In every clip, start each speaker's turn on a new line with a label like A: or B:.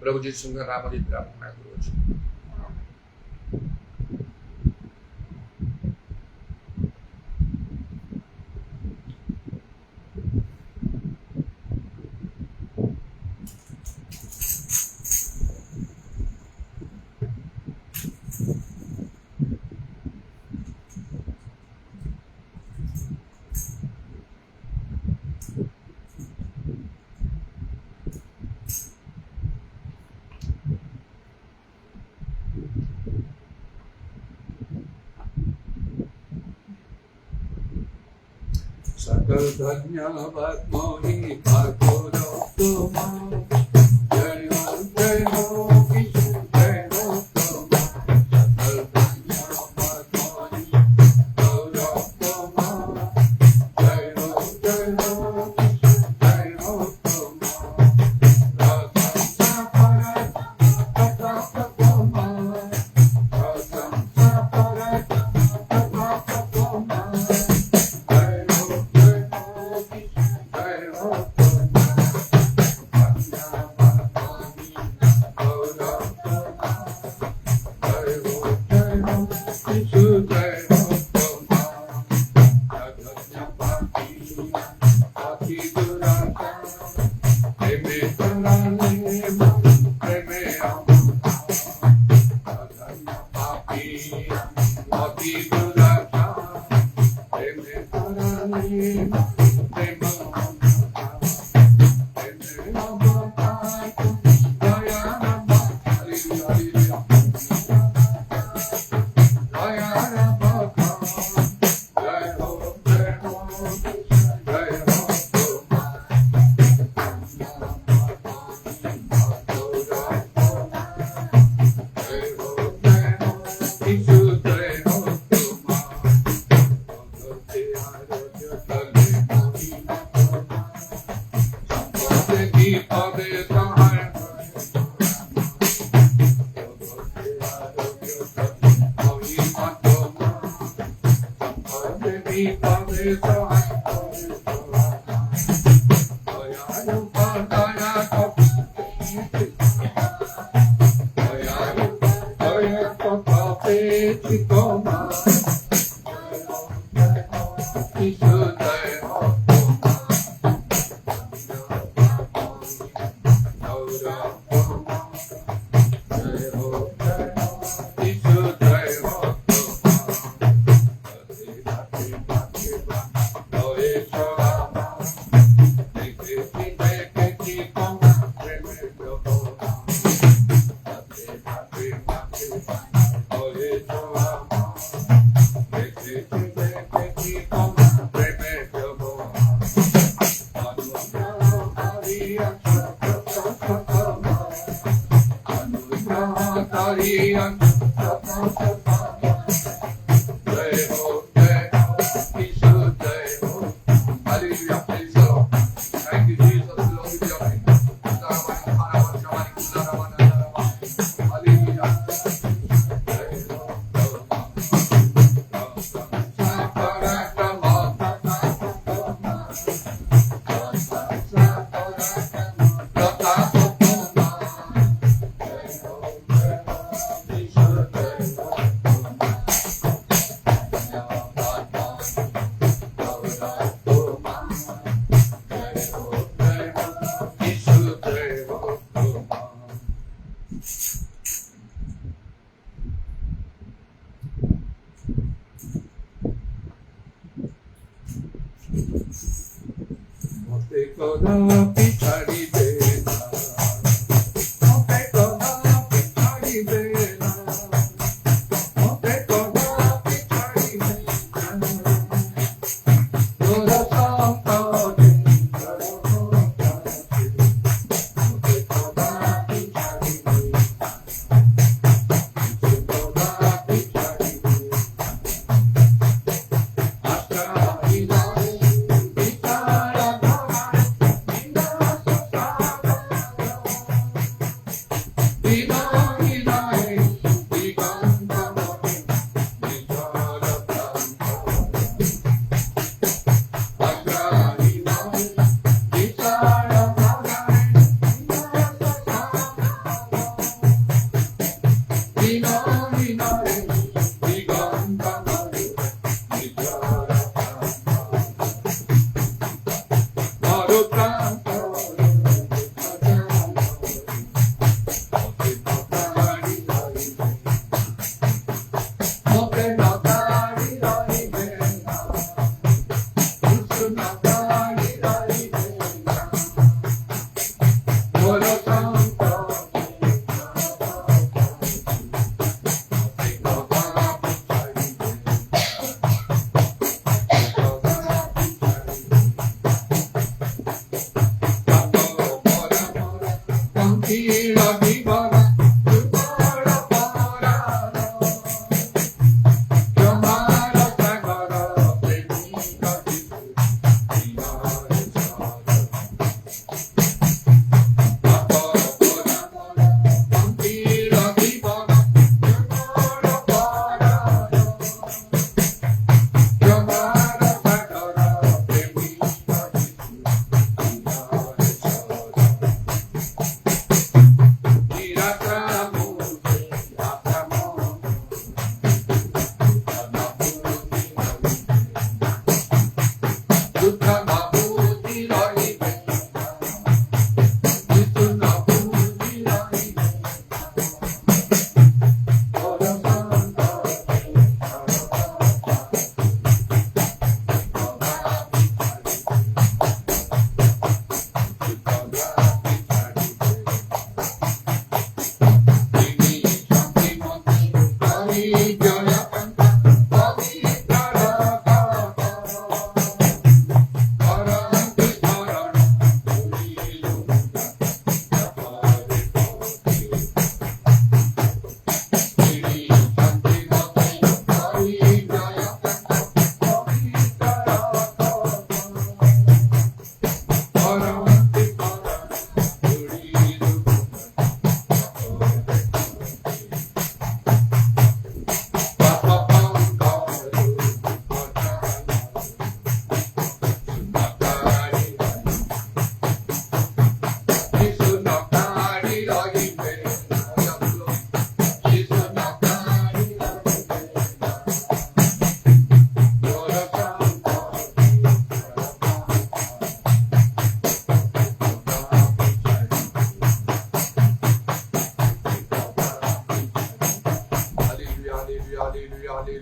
A: प्रभु जीशुଙ୍କ नामରେ प्रार्थना କରୁଛୁ। सकल धन्यवाद मोहि भागोर तुमार जय हो विष्णु जय हो तुमार सकल धन्यवाद मोहि भागोर तुमार जय हो विष्णु जय हो तुमार प्रशंसा परत प्रताप तुमार प्रशंसा परत प्रताप तुमार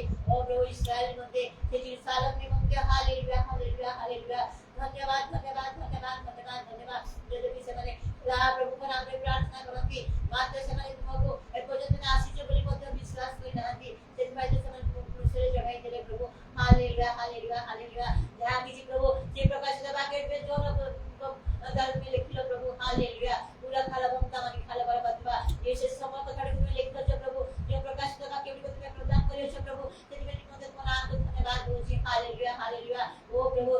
B: मध्य ओ प्रभु इस्राएल मध्य जेरूशलेम मध्य हालेलुया हालेलुया हालेलुया धन्यवाद धन्यवाद धन्यवाद धन्यवाद धन्यवाद यद्यपि ସେମାନେ प्रभु को नाम रे प्रार्थना करती मात्र ସେମାନେ तुमको एपर्यंत आसीच बोली मध्य विश्वास करि नांती सेति भाई ସେମାନେ क्रूसरे चढ़ाई देले प्रभु हालेलुया हालेलुया हालेलुया जहाँ किसी प्रभु जे प्रकाशित वाक्य पे जो दल में लिखिलो प्रभु हालेलुया पूरा खाला बंता मानी खाला बार बतवा ये से समस्त कथा तुम्हें लिखिलो छ प्रभु जो प्रकाशित वाक्य को तुम्हें प्रदान करियो छ प्रभु सेति में मदद को नाम धन्यवाद दोछि हालेलुया हालेलुया ओ प्रभु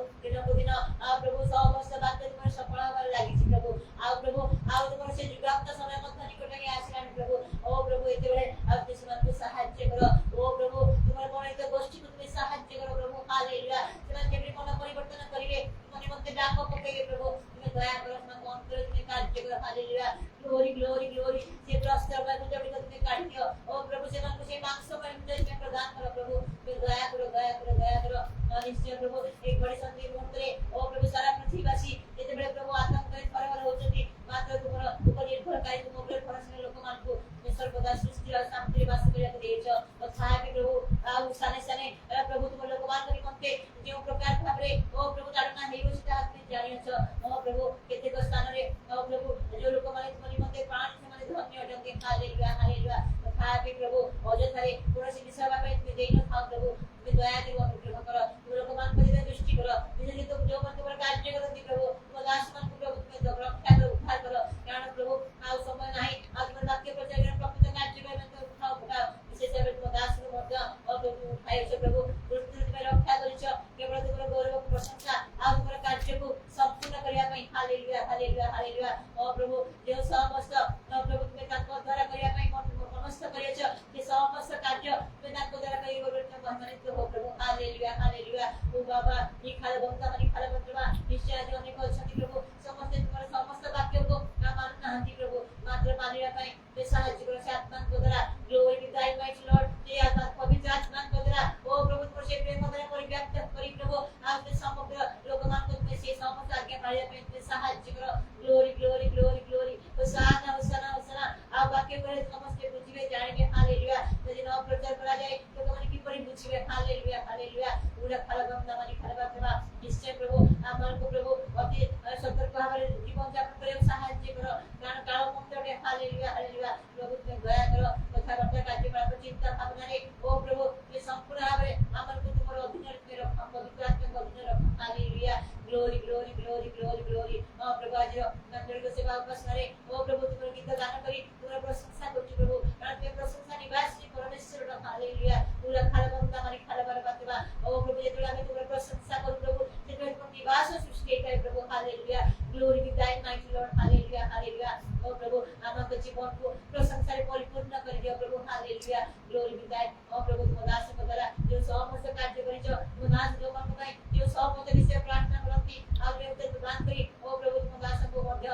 B: दिन आ प्रभु समस्त वाक्य तुम्हें सफल होबार लागि छी प्रभु आ प्रभु आ तुम्हारे से जुगाप्त समय मत निकट में आसिलान प्रभु ओ प्रभु एते बेले आ किस्मत को सहायता करो ओ प्रभु तुम्हारे बनित गोष्ठी को तुम्हें सहायता करो प्रभु हालेलुया ସେମାନେ ଯେମିତି ମନ ପରିବର୍ତ୍ତନ କରିବେ ତୁମେ ମୋତେ ଡାକ ପକେଇବେ ପ୍ରଭୁ ତୁମେ ଦୟା କର ସେମାନଙ୍କ ଅନ୍ତରରେ ତୁମେ କାର୍ଯ୍ୟ କର ହାଲେଲୁୟା ଗ୍ଲୋରି ଗ୍ଲୋରି ଗ୍ଲୋରି ସେ ପ୍ରସ୍ତାବ ଗୁଡ଼ିକ ତୁମେ କାଢି ଦିଅ ଓ ପ୍ରଭୁ ସେମାନଙ୍କୁ ସେ ମାଂସ ପାଇଁ ତୁମେ ପ୍ରଦାନ କର ପ୍ରଭୁ ତୁମେ ଦୟା କର ଦୟା କର ଦୟା କର ନିଶ୍ଚୟ ପ୍ରଭୁ ଏ ଘଡ଼ି ସନ୍ଧି ମୁହୂର୍ତ୍ତରେ ଓ ପ୍ରଭୁ ସାରା ପୃଥିବୀବାସୀ ଯେତେବେଳେ ପ୍ରଭୁ ଆତଙ୍କରେ ଥରହର ହେଉଛନ୍ତି ମାତ୍ର ତୁମର ଉପନିର୍ଭରକାରୀ ତୁମ ଉପରେ ଭରସା ଲୋକମାନଙ୍କୁ ସର୍ବଦା ସୃଷ୍ଟି ଆଉ ଶାନ୍ତିରେ ବାସ କରିବାକୁ ଦେଇଛ ତଥାପି ପ୍ରଭୁ ଆଉ ସାନେ ସାନେ ପ୍ରଭୁ ତୁମ ଲୋକମାନଙ୍କ ନିମନ୍ତେ ଯେଉଁ ପ୍ରକାର ଭାବରେ ଓ ପ୍ରଭୁ ତାଡ଼ନା ହେଉଛି ତାହା ତୁମେ ଜାଣିଅଛ ଓ ପ୍ରଭୁ କେତେକ ସ୍ଥାନରେ ଓ ପ୍ରଭୁ ଯେଉଁ ଲୋକମାନେ ତୁମ ନିମନ୍ତେ ପ୍ରାଣ ସେମାନେ ଧନ୍ୟ ଅଟନ୍ତି ହାଲେଲୁୟା ହାଲେଲୁୟା ତଥାପି ପ୍ରଭୁ ଅଯଥାରେ କୌଣସି ବିଷୟ ଭାବେ ତୁମେ ଦେଇନଥାଅ ପ୍ରଭୁ ତୁମେ ଦୟା କରି ଅନୁଗ୍ରହ କର ତୁମ ଲୋକମାନଙ୍କ ଦିନେ ଦୃଷ୍ଟି କର ନିଜ ନିଜ ଯେଉଁମାନେ ତୁମର କାର୍ଯ୍ୟ କରନ୍ତି ପ୍ରଭୁ ତୁମ ଦାସମାନଙ୍କୁ ପ୍ରଭୁ ତୁମେ ରକ୍ଷା କର ଉଦ୍ଧାର କର କାରଣ ପ୍ରଭୁ ଆଉ ସମୟ ନାହିଁ ଆଉ ତୁମର ବାକ୍ୟ ପ୍ରଚାର ପ୍ରକୃତ କାର୍ଯ୍ୟ ପାଇଁ ଉଠାଅ ପକାଅ ବିଶେଷ ଭାବେ ତୁମ ଦାସକୁ ମଧ୍ୟ ପ୍ରଭୁ ଉଠାଇଛ ପ୍ରଭୁ ମୃତ୍ୟୁରୁ ତୁମେ ରକ୍ଷା କରିଛ କେବଳ ତୁମର ଗୌରବ ପ୍ରଶଂସା ଆଉ ତୁମର କାର୍ଯ୍ୟକୁ ସମ୍ପୂର୍ଣ୍ଣ କରିବା ପାଇଁ ହାଲେଲୁୟା ହାଲେଲୁୟା ହାଲେଲୁୟା ଓ ପ୍ରଭୁ ଯେଉଁ ସମସ୍ତ ପ୍ରଭୁ ତୁମେ ତାଙ୍କ ଦ୍ୱାରା କରିବା ପାଇଁ ମନସ୍ଥ କରିଛ ସେ ସମସ୍ତ କାର୍ଯ୍ୟ ତୁମେ ତାଙ୍କ ଦ୍ୱାରା କରିବ ବୋଲି ମହିମାନ୍ୱିତ ହୋ ପ୍ରଭୁ ହାଲେଲୁୟା ହାଲେଲୁୟା ଓ ବାବା ଇ ଖାଲ ବନ୍ତା ମାନି ଖାଲ ବନ୍ତା ନିଶ୍ଚୟ ଆଜି ଅନେକ ଅଛନ୍ତି ପ୍ରଭୁ ସମସ୍ତେ ତୁମର ସମସ୍ତ ବାକ୍ୟକୁ ମାନୁନାହାନ୍ତି ପ୍ରଭୁ ମାତ୍ର ମାନିବା ପାଇଁ ସେ ସାହାଯ୍ୟ କର ସେ ଆତ୍ମାଙ୍କ ଦ୍ୱାରା ଗ୍ଲୋରି ଟୁ ଦାଇ ମାଇଟି ଲର୍ଡ ସେ ଆତ୍ମା ପବିତ୍ର ଆତ୍ମାଙ୍କ ଦ୍ୱାରା ଓ ପ୍ରଭୁ ତୁମର ସେ ପ୍ରେମ ଦ୍ୱାରା ପରିବ୍ୟାପ୍ତ କରି ପ୍ରଭୁ ଆଉ ସେ ସମଗ୍ର ଲୋକମାନଙ୍କୁ ତୁମେ ସେ ସମସ୍ତ ଆଜ୍ଞା ପାଳିବା ପାଇଁ ତୁମେ ସାହାଯ୍ୟ କର ଗ୍ଲୋରି ଗ୍ଲୋରି ଗ୍ଲୋରି ଗ୍ଲୋରି ହୋସାନା ହୋସାନା ହୋସାନା ଆଉ ବାକ୍ୟ ପରେ ସମସ୍ତେ ବୁଝିବେ ଜାଣିବେ ହାଲେଲୁୟା ଯଦି ନ ପ୍ରଚାର କରାଯାଏ ଲୋକମାନେ କିପରି ବୁଝିବେ ହାଲେଲୁୟା ହାଲେଲୁୟା ପୁରା ଖାଲ ବନ୍ତା ମାନି ଖାଲ ବନ୍ତା ନିଶ୍ଚୟ ପ୍ରଭୁ ଆମମାନଙ୍କୁ ପ୍ରଭୁ ଅତି ସତର୍କ ଭାବରେ ଜୀବନ ଯାପନ କରିବାକୁ ସାହାଯ୍ୟ କର କାରଣ କାଳ ମନ୍ଦିରରେ ହାଲେଲୁୟା ହାଲେଲୁୟା ପ୍ରଭୁ ତୁମେ ଦୟା କର କଥାବାର୍ତ୍ତା କାର୍ଯ୍ୟକଳାପ ଚିନ୍ତା ଭାବନାରେ ଓ ପ୍ରଭୁ ତୁମେ ସମ୍ପୂର୍ଣ୍ଣ ଭାବରେ ଆମମାନଙ୍କୁ ତୁମର ଅଧୀନରେ ତୁମେ ରଖ ପବିତ୍ର ଆତ୍ମାଙ୍କ ଅଧୀନରେ ରଖ hallelujah glory glory glory glory glory ଓ ପ୍ରଭୁ ଆଜିର ଆଞ୍ଚଳିକ ସେବା ଉପାସନାରେ ଓ ପ୍ରଭୁ ତୁମର ଗୀତ ଗାନ କରି ତୁମର ପ୍ରଶଂସା କରୁଛୁ ପ୍ରଭୁ କାରଣ ତୁମେ ପ୍ରଶଂସା ନିବାସୀ ପରମେଶ୍ୱର ହାଲେଲୁୟା ପୁରା ଖାଲ ବନ୍ତା ମାନି ଖାଲ ବାର ବାତିବା ଓ ପ୍ରଭୁ ଯେତେବେଳେ ଆମେ ତୁମର ପ୍ରଶଂସା କରୁ ପ୍ରଭୁ ସେତେବେଳେ ତୁମ ନିବାସ ସୃଷ୍ଟି ହେଇଥାଏ ପ୍ରଭୁ ହାଲେଲୁୟା ଗ୍ଲୋରି ଟୁ ଦାଇ ମାଇଟି ଲର୍ଡ ହାଲେଲୁୟା ହାଲେଲୁୟା ଓ ପ୍ରଭୁ ଆମଙ୍କ ଜୀବନକୁ ପ୍ରଶଂସାରେ ପରିପୂର୍ଣ୍ଣ କରିଦିଅ ପ୍ରଭୁ ହାଲେଲୁୟା ଗ୍ଲୋରି ଟୁ ଦାଇ ଓ ପ୍ରଭୁ ତୁମ ଦାସଙ୍କ ଦ୍ୱାରା ଯେଉଁ ସମସ୍ତ କାର୍ଯ୍ୟ କରିଛ ତୁମ ଦାସ ଲୋକଙ୍କ ପାଇଁ ଯେଉଁ ସମସ୍ତ ବିଷୟ ପ୍ରାର୍ଥନା କରନ୍ତି ଆଉ ଉତ୍ତର ପ୍ରଦାନ କରି ଓ ପ୍ରଭୁ ତୁମ ଦାସଙ୍କୁ ମଧ୍ୟ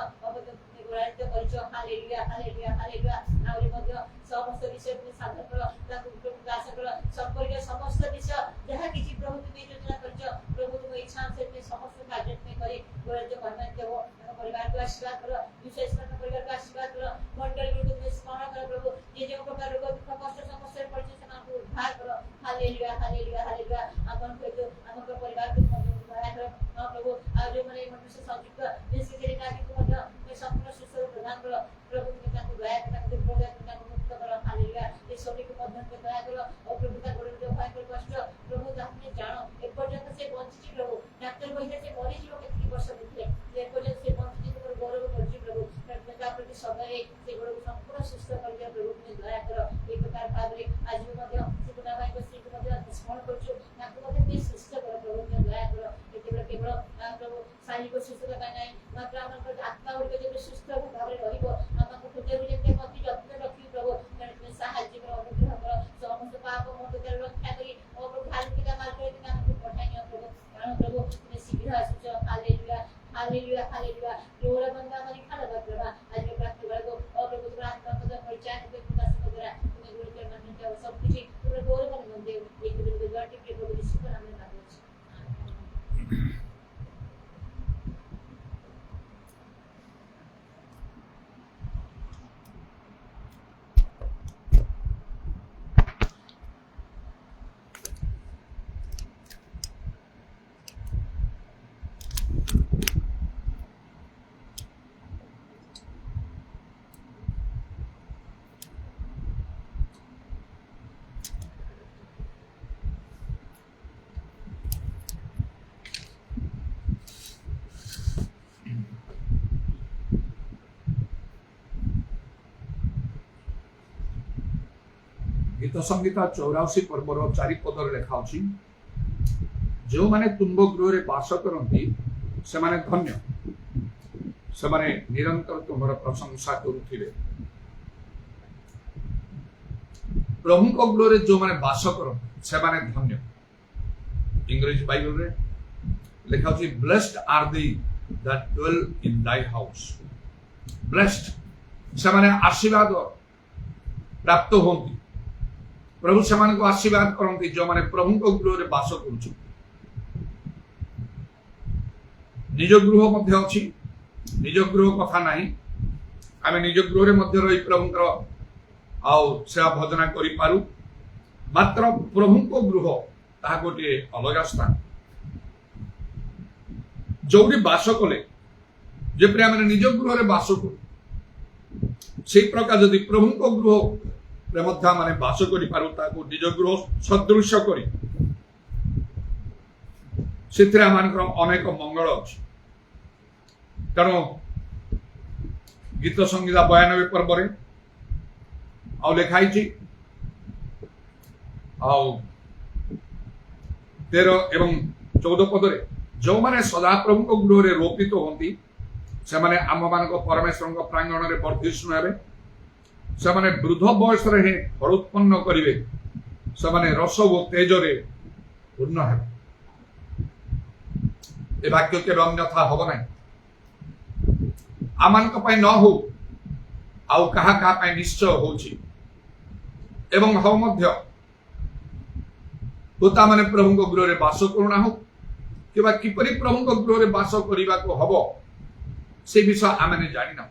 B: ଗୌରବାନ୍ୱିତ କରିଛ ହାଲେଲୁୟା ହାଲେଲୁୟା ହାଲେଲୁୟା ଆହୁରି ମଧ୍ୟ ସମସ୍ତ ବିଷୟ ତୁମେ ସାଧନ କର ତାକୁ ପ୍ରଭୁ ଦାସଙ୍କର ସମ୍ପର୍କୀୟ ସମସ୍ତ ବିଷୟ ଯାହା କିଛି ପ୍ରଭୁ ତୁମେ ଯୋଜନା କରିଛ ପ୍ରଭୁ ତୁମ ଇଚ୍ଛା ଅନୁସାରେ ତୁମେ ସମସ୍ତ କାର୍ଯ୍ୟ ତୁମେ କରି ଗୌରବାନ୍ୱିତ ମହିମାନ୍ୱିତ ହୋ ତାଙ୍କ ପରିବାରକୁ ଆଶୀର୍ବାଦ କର ବିଶେଷ ତାଙ୍କ ପରିବାରକୁ ଆଶୀର୍ବାଦ କର ମଣ୍ଡଳୀଗୁଡ଼ିକୁ ତୁମେ ସ୍ମରଣ କର ପ୍ରଭୁ ଯେ ଯେଉଁ ପ୍ରକାର ରୋଗ ଦୁଃଖ କଷ୍ଟ ସମସ୍ୟାରେ ପଡ଼ିছে ସେମାନଙ୍କୁ ଉଦ୍ଧାର କର ହାଲେଲୁୟା ହାଲେଲୁୟା ହାଲେଲୁୟା ଆପଣଙ୍କ ଆମଙ୍କ ପରିବାରକୁ ଦୟା କର ପ୍ରଭୁ ଆଉ ଯେଉଁମାନେ ମନୁଷ୍ୟ ସଂଯୁକ୍ତ ବିଶେଷ କାର୍ଯ୍ୟକୁ ମଧ୍ୟ ତୁମେ ସମ୍ପୂର୍ଣ୍ଣ ସୁସ୍ଥ ପ୍ରଦାନ କର ପ୍ରଭୁ ତୁମେ ତାଙ୍କୁ ଦୟା କର ତାଙ୍କୁ ଦୁର୍ବଳ ତାଙ୍କୁ ମୁକ୍ତ କର ହାଲେଲୁୟା ଏ ଶରୀରକୁ ମଧ୍ୟ ଦୟା କର ଓ ପ୍ରଭୁ ତା ଗୋଡ଼ ଭୟଙ୍କର କଷ୍ଟ ପ୍ରଭୁ ତାହା ତୁମେ ଜାଣ ଏପର୍ଯ୍ୟନ୍ତ ସେ ବଞ୍ଚିଛି ପ୍ରଭୁ ଡାକ୍ତର କହିଲେ ସେ ମରିଯିବ କେତିକି ବର୍ଷ ଭିତରେ ଏପର୍ଯ୍ୟନ୍ତ ସେ ବଞ୍ଚିଛି ତୁମର ଗୌରବ କରୁଛି ପ୍ରଭୁ ତୁମେ ତା ପ୍ରତି ସମୟରେ ସେ ଗୋଡ଼କୁ ସମ୍ପୂର୍ଣ୍ଣ ସୁସ୍ଥ କରିଦିଅ ପ୍ରଭୁ ତୁମେ ଦୟା କର ଏ ପ୍ରକାର ଭାବରେ ଆଜି ମଧ୍ୟ ସେ ଗୁଣା ଭାଇଙ୍କ ସ୍ତ୍ରୀକୁ ମଧ୍ୟ ସ୍ମରଣ
A: गीत संगीता 84 पर्वर 4 पदर लेखा अछि जो माने तुम्ब गृह बास करती से माने धन्य से माने निरंतर तुम्हारा प्रशंसा करुथिबे। प्रभु को गृह जो माने बास करती से माने धन्य। इंग्लिश बाइबल रे लेखा अछि blessed are they that dwell in thy house. Blessed से माने आशीर्वाद प्राप्त होती। प्रभु से को आशीर्वाद करती जो माने प्रभु को गृह रे बास करुछु। निज गृह मध्य अछि निज गृह कथा नहीं आमे निज गृह रे मध्य रही प्रभुंकर आउ सेवा भजना करि पारु। मात्र प्रभु को गृह ता गोटे अलग स्थान जोड़ी बास कले जेपरि आमे निज गृह रे बास करू से प्रकार यदि प्रभु को गृह रे मध्य माने बास करि पारु ताको निज गृह सदृश करी सेथिरे आमानकर अनेक मंगल अछि। तेणु गीत संगीता 92 पर्व आउ लेखाई 13 एवं 14 पदरे जो माने सदा प्रभु को गृह रे रोपित होती से माने आम मान परमेश्वर प्रांगण में वर्धिष्णु हेबे। से माने वृद्ध बयस रे फल उत्पन्न करिवे। से माने रस और तेज रे पूर्ण हेबे। ए वाक्य के अन्यथा हब नहीं आमान न हो आउ कहा निश्चय होछि एवं हम मध्य होता माने प्रभु को गृह रे बास करुणा हो कि किपरि प्रभु को गृह रे बास करिबा को हबो से विषय आमने जानिना।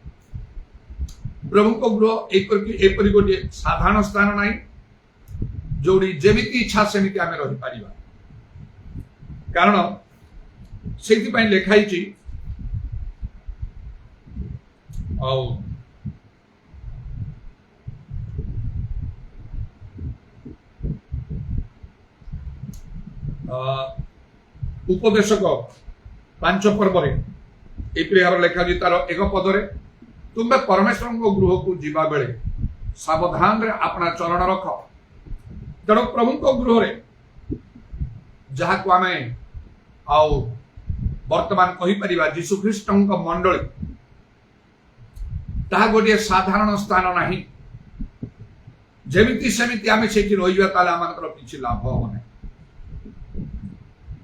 A: प्रभु को गृह एपरि गोटे साधारण स्थान नहीं जोड़ी जेमिति इच्छा सेमिति आमे रहि पारिबा। कारण सेति पई लेखाई छि उपदेशक 5 पर्व भाव लेखा तार 1 पदरे तुम्हें परमेश्वर गृह को जीवा बेले सावधान रे अपना चरण रख। तेणु प्रभु को गृह रे जहाँ को आमे आउ वर्तमान कहि परिबा यीशु ख्रीष्ट मंडली ता गोटे साधारण स्थान नहीं जेमिति सेमिति आमे सेठी रहिबा ताले आमानकर किछि लाभ होने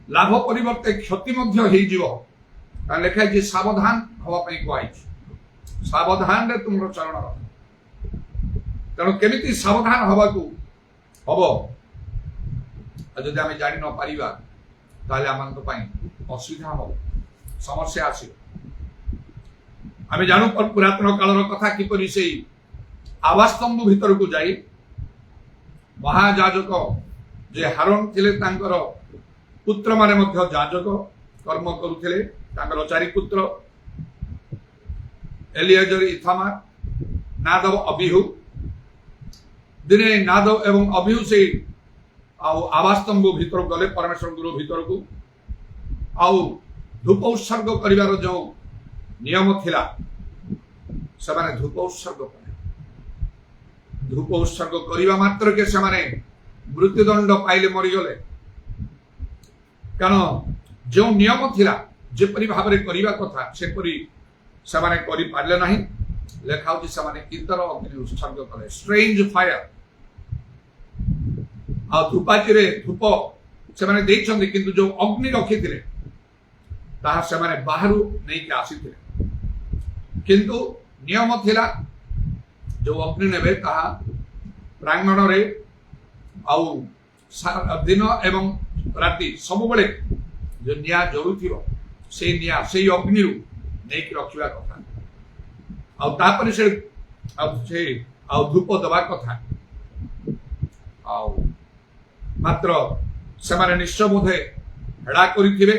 A: लाभ परिवर्ते क्षति मध्य हेइ जीवो ता लेखा जे सावधान हवा पई कहै छी। सावधान रे तुमरो चरण रख। तेणु केमिति सावधान हवा को हबो जदि आमे जानि न परिबा ताले आमानक पई असुविधा हो समस्या आसी। आमे जानू पुरातन कालर कथा किपरि से आवास्तंभ भीतर को जाई महायाजक जे हारोन थिले तांकर पुत्र माने मध्य याजक कर्म करुथिले तांकर 4 पुत्र एलियाजर इथामार नादव अबिहु दिने नादव एवं अबिहु से आवास्तंभ भीतर गले परमेश्वर गृह भीतर को आउ धूप उत्सर्ग करिवार जो नियम थिला से माने धूप उत्सर्ग करे। धूप उत्सर्ग करिवा मात्र के से माने मृत्युदंड पाइले मरी गले। कारण जो नियम थिला जेपरि भाबरे करिवा कथा सेपरि से माने करि पारले नाही। लेखा होछि से माने इतर अग्नि उत्सर्ग कले स्ट्रेंज फायर आ धूपाची रे धूप से माने देइछन्ति किंतु जो अग्नि रखिथिले ताहा से माने बाहरु नै के आसीथिले किंतु नियम थिला जो अग्नि नेबे ताहा प्रांगण रे आउ दिन एवं राति सब बळे जो निया जरुथिबो से निया से अग्नि रु नै के रखिबा कथा आउ तापरे से आउ धूप दबा कथा आउ मात्र से माने निश्चय बोधे हेड़ा करिथिबे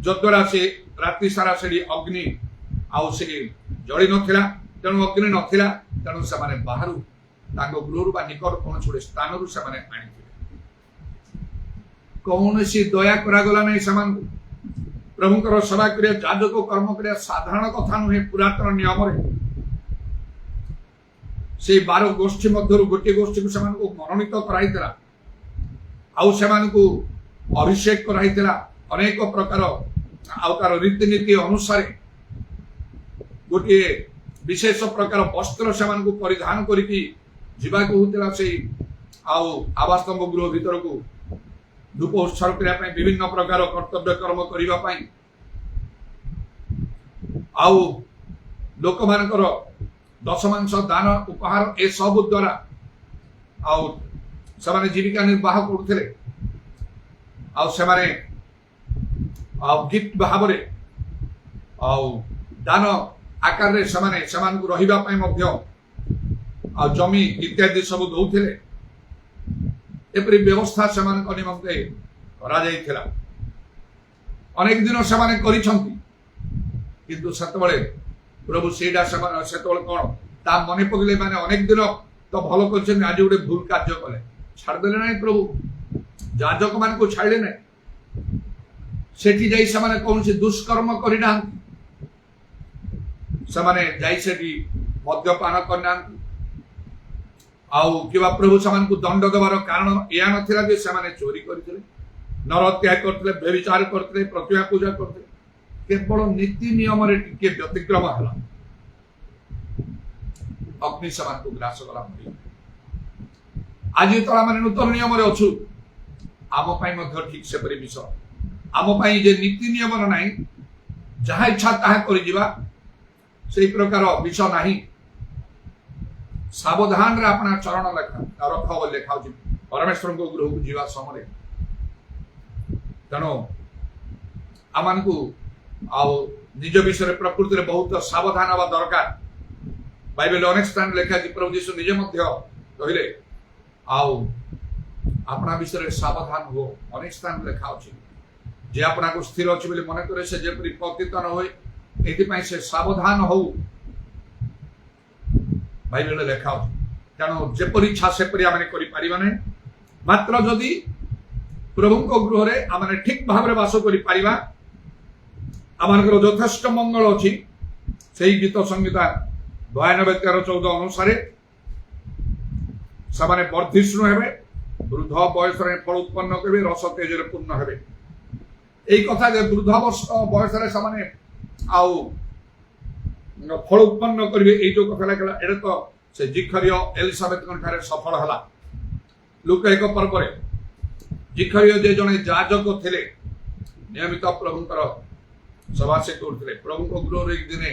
A: जद्वारा से राति सारा से अग्नि आउ से जड़ी नथिला। तेणु अग्नि नथिला तेणु से माने बाहरु तांको गृह बा निकट कोन छोड़े स्थान रु से माने आनिथिबे। कौनसी दया करा गला नै समान प्रभुकर सेवा करिया याजक कर्म करिया साधारण कथा नुहे। पुरातन नियम रे से 12 गोष्ठी मध्य गोटे गोष्ठी को मनोनीत कराइला आउ से अभिषेक कराइला अनेक प्रकार आर रीतिनीति अनुसार गोटे विशेष प्रकार वस्त्र से परिधान करिकी जीवाको होतिला से आवास्तंभ गृह भीतर को धूप उत्सर्ग करने विभिन्न प्रकार कर्तव्य कर्म करने आउ लोक मानकर दशमांश दान उपहार ए सब द्वारा आउ से जीविका निर्वाह करुले गिफ्ट भाव दान आकार जमी इत्यादि सब दौले एपरी व्यवस्था से निमंते करा अनेक दिन से किंतु सेतबळे प्रभु सेटा सेतबळे कौन ता मने पकड़े माने अनेक दिन तो भल कर आज गोटे भूल कार्य कले छाड़देले ना प्रभु याजक मान को छाड़े ना सेठी जाई से कौन से दुष्कर्म करना से मद्यपान करना आउ कि प्रभु से दंड देवार कारण या नथिला जे से चोरी करते नरहत्या करते व्यभिचार करते प्रतिमा पूजा करते केवल नीति नियम टिके व्यतिक्रम है अग्नि से ग्रास कला आज तो आम नूतन नियम अच्छु आम ठीक से विषय आम नीति नियम ना जहाँ इच्छा ताहा कर प्रकार विषय ना सावधान रे अपना चरण लेखा रख लेखा परमेश्वर को गृह को जीवा समय तेणु आम को निज विषय प्रकृति में बहुत सावधान हवा दरकार बाइबल अनेक स्थान लिखा प्रभु यीशु निजे कहले अपना विषय सावधान हो अनेक स्थान लिखा अच्छी जे अपना को स्थिर अच्छी मन करे से जेपरी पतित न होए एथि से सावधान हो बाइबल लिखा अच्छी तेणु जेपरी इच्छा सेपरी आम कर मात्र जदि प्रभु गृह रे आम ठीक भाव में बास कर आमर यथेष्ट मंगल अच्छी से गीत संहिता 92:13-14 अनुसार से वर्धिष्णु हेबे वृद्ध बयस फल उत्पन्न करेंगे रस तेज पूर्ण हेबे यही कथा वृद्ध बयस फल उत्पन्न करेंगे ये जो कथा लगे ये तो से जिखरियो एलिजाबेथ सफल है लुक एक पर्व जिखरियो जे जड़े याजक थे नियमित प्रभुंर सभा से करते प्रभु गृह एक दिने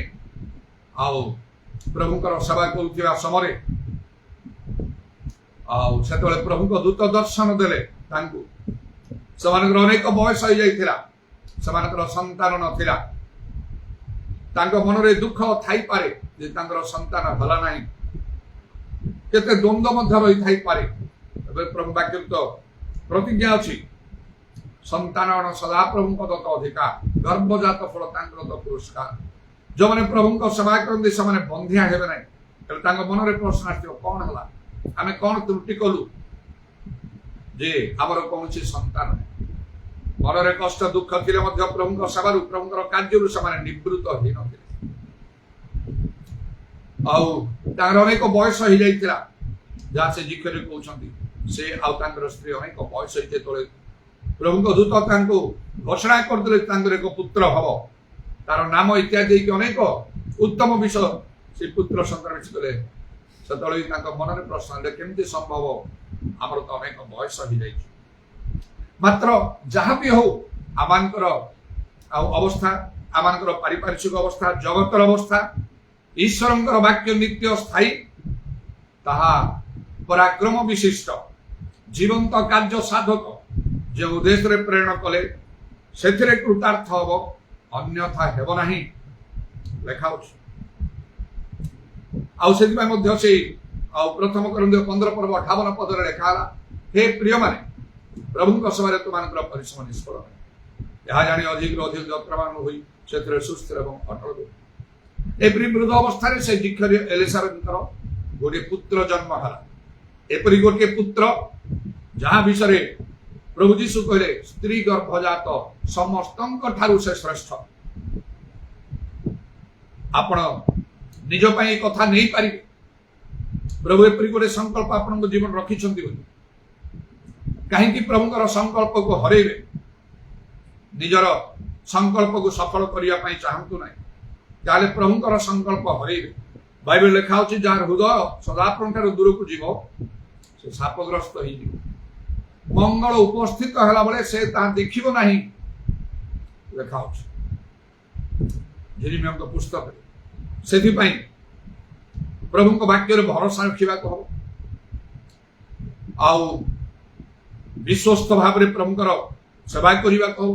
A: प्रभुंर सेवा करुवा समय से प्रभु दूत दर्शन देले अनेक बयस हो जाता संतान नथिला मन में दुख थी पारे संतान भला ना केते द्वंद्व रही थी पारे प्रभु वाक्य तो प्रतिज्ञा अच्छी संतान सदा प्रभु दत्त अधिकार गर्भजात फल दत्त पुरस्कार जो मैंने प्रभु सेवा करते से बंधिया हे ना मन में प्रश्न आस कौन है आम कौन त्रुटि कलु जे आमर कौन संतान मन में कष्ट दुख थे प्रभु सेवा प्रभुर कार्य से निवृत्त ही अनेक बयस हो जाता जहाँ से जिखरी कहते से आर स्त्री अनेक बयस होते प्रभु दूत घोषणा करदे एक पुत्र हम तार नाम इत्यादि अनेक उत्तम विषय से पुत्र संतान कले से मन में प्रश्न केमती संभव आमर तो अनेक बयस हो जाए मात्र जहाँ भी हो आमानकर अवस्था आमानकर पारिपार्श्विक अवस्था जगतर अवस्था ईश्वर वाक्य नित्य स्थायी ताहा पराक्रम विशिष्ट जीवंत कार्य साधक जो उद्देश्य प्रेरण कले से कृतार्थ हम अन्यथा हेब ना लेखा से प्रथम करंदियो 15 पर्व 58 पदर लेखा हे प्रिय माने प्रभु सभा तुम परिश्रम निष्फल यह जानी अधिक अधिक यत्रमान हो सुस्थिर और अटल एपरी वृद्ध अवस्था से जिखरी एलिजाबेथ गोटे पुत्र जन्म है एपरी गोटे पुत्र जहाँ विषय प्रभु जीशु कहले स्त्री गर्भजात समस्त से श्रेष्ठ आपण निज कथा नहीं पारे प्रभु एपरी गोटे संकल्प आपण जीवन रखी कहीं प्रभुकर संकल्प को हरइबे निजर संकल्प को सफल करने चाहतु ना ताले प्रभुकर संकल्प हरइबे बाइबल लिखा होछि जार हृदय सदाप्रभु ठार दूर को जीव से शापग्रस्त हो मंगल उपस्थित होला बेले से ता देखिबो नाही लिखा होछि जेरेमिया पुस्तक से प्रभु को वाक्य भरोसा रखा कह आउ विश्वस्त भाव में प्रभुकर सेवा करने कह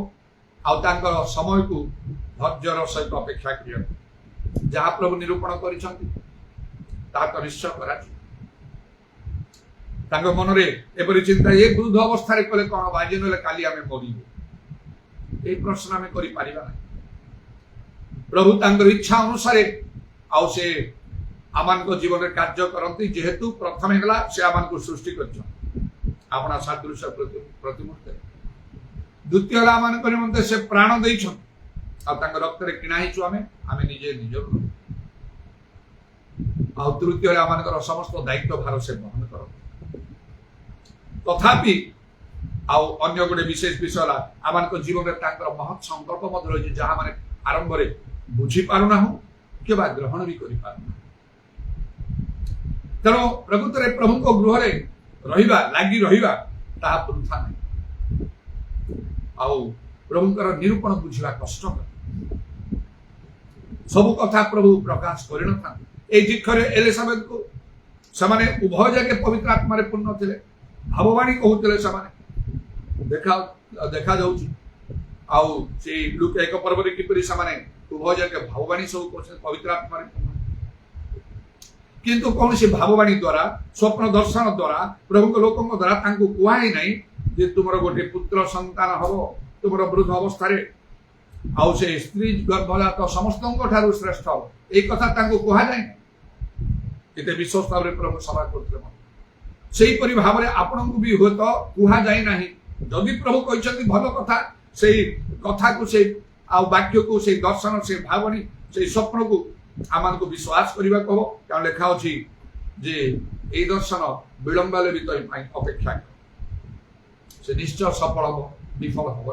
A: आउ समय को धैर्यर सहित अपेक्षा करिया जहाँ प्रभु निरूपण कर निश्चय कर मन में एपरी चिंता ये वृद्ध अवस्था कले कौन बाजी ना काली आम मरबू ये प्रश्न आम कर प्रभु तांकर इच्छा अनुसार आउ से आमान को जीवन में कार्य करती जेहेतु प्रथम है से आमान को सृष्टि कर सादृश्य प्रतिमूर्ति द्वितीय आमान निमंते से प्राण दे रक्त किणा आम निजे निज आ तृतीय आम समस्त दायित्व भार से वहन कर तथापि अन्य गोटे विशेष विषय आम जीवन में महत् संकल्प रही जहाँ मैंने आरंभ में बुझी पारुना कि ग्रहण भी कर तेणु प्रकृत में प्रभु को गृह रहिबा लागी रहिबा ताहा वृथा नहीं आउ प्रभुकर निरूपण बुझा कष्टकर सब कथा प्रभु प्रकाश कर दीक्षर एलिजाबेथ को समाने उभय जगह पवित्र आत्मा पूर्ण थे भाववाणी कहते देखा जाऊँ आउ से लुक एक पर्व किपरि समाने उभय जगह भाववाणी सब कहते पवित्र आत्मा पूर्ण किंतु कौन सी भाववाणी द्वारा स्वप्न दर्शन द्वारा प्रभु लोकों द्वारा कहुई ना जे तुम गोटे पुत्र संतान हम तुम वृद्ध अवस्था आउ से स्त्री गर्भजात समस्त श्रेष्ठ एक कथा कहुए एते विश्वास भाव प्रभु सभा करते भाव में आपण को भी हुए तो कहुए ना जदि प्रभु कहते भल कथा से कथा को से वाक्य को से दर्शन से भावनी से स्वप्न को आम को विश्वास करने कह क्या लिखा अच्छी जे ये दर्शन विलंब भी तो अपेक्षा से निश्चय सफल हम विफल हम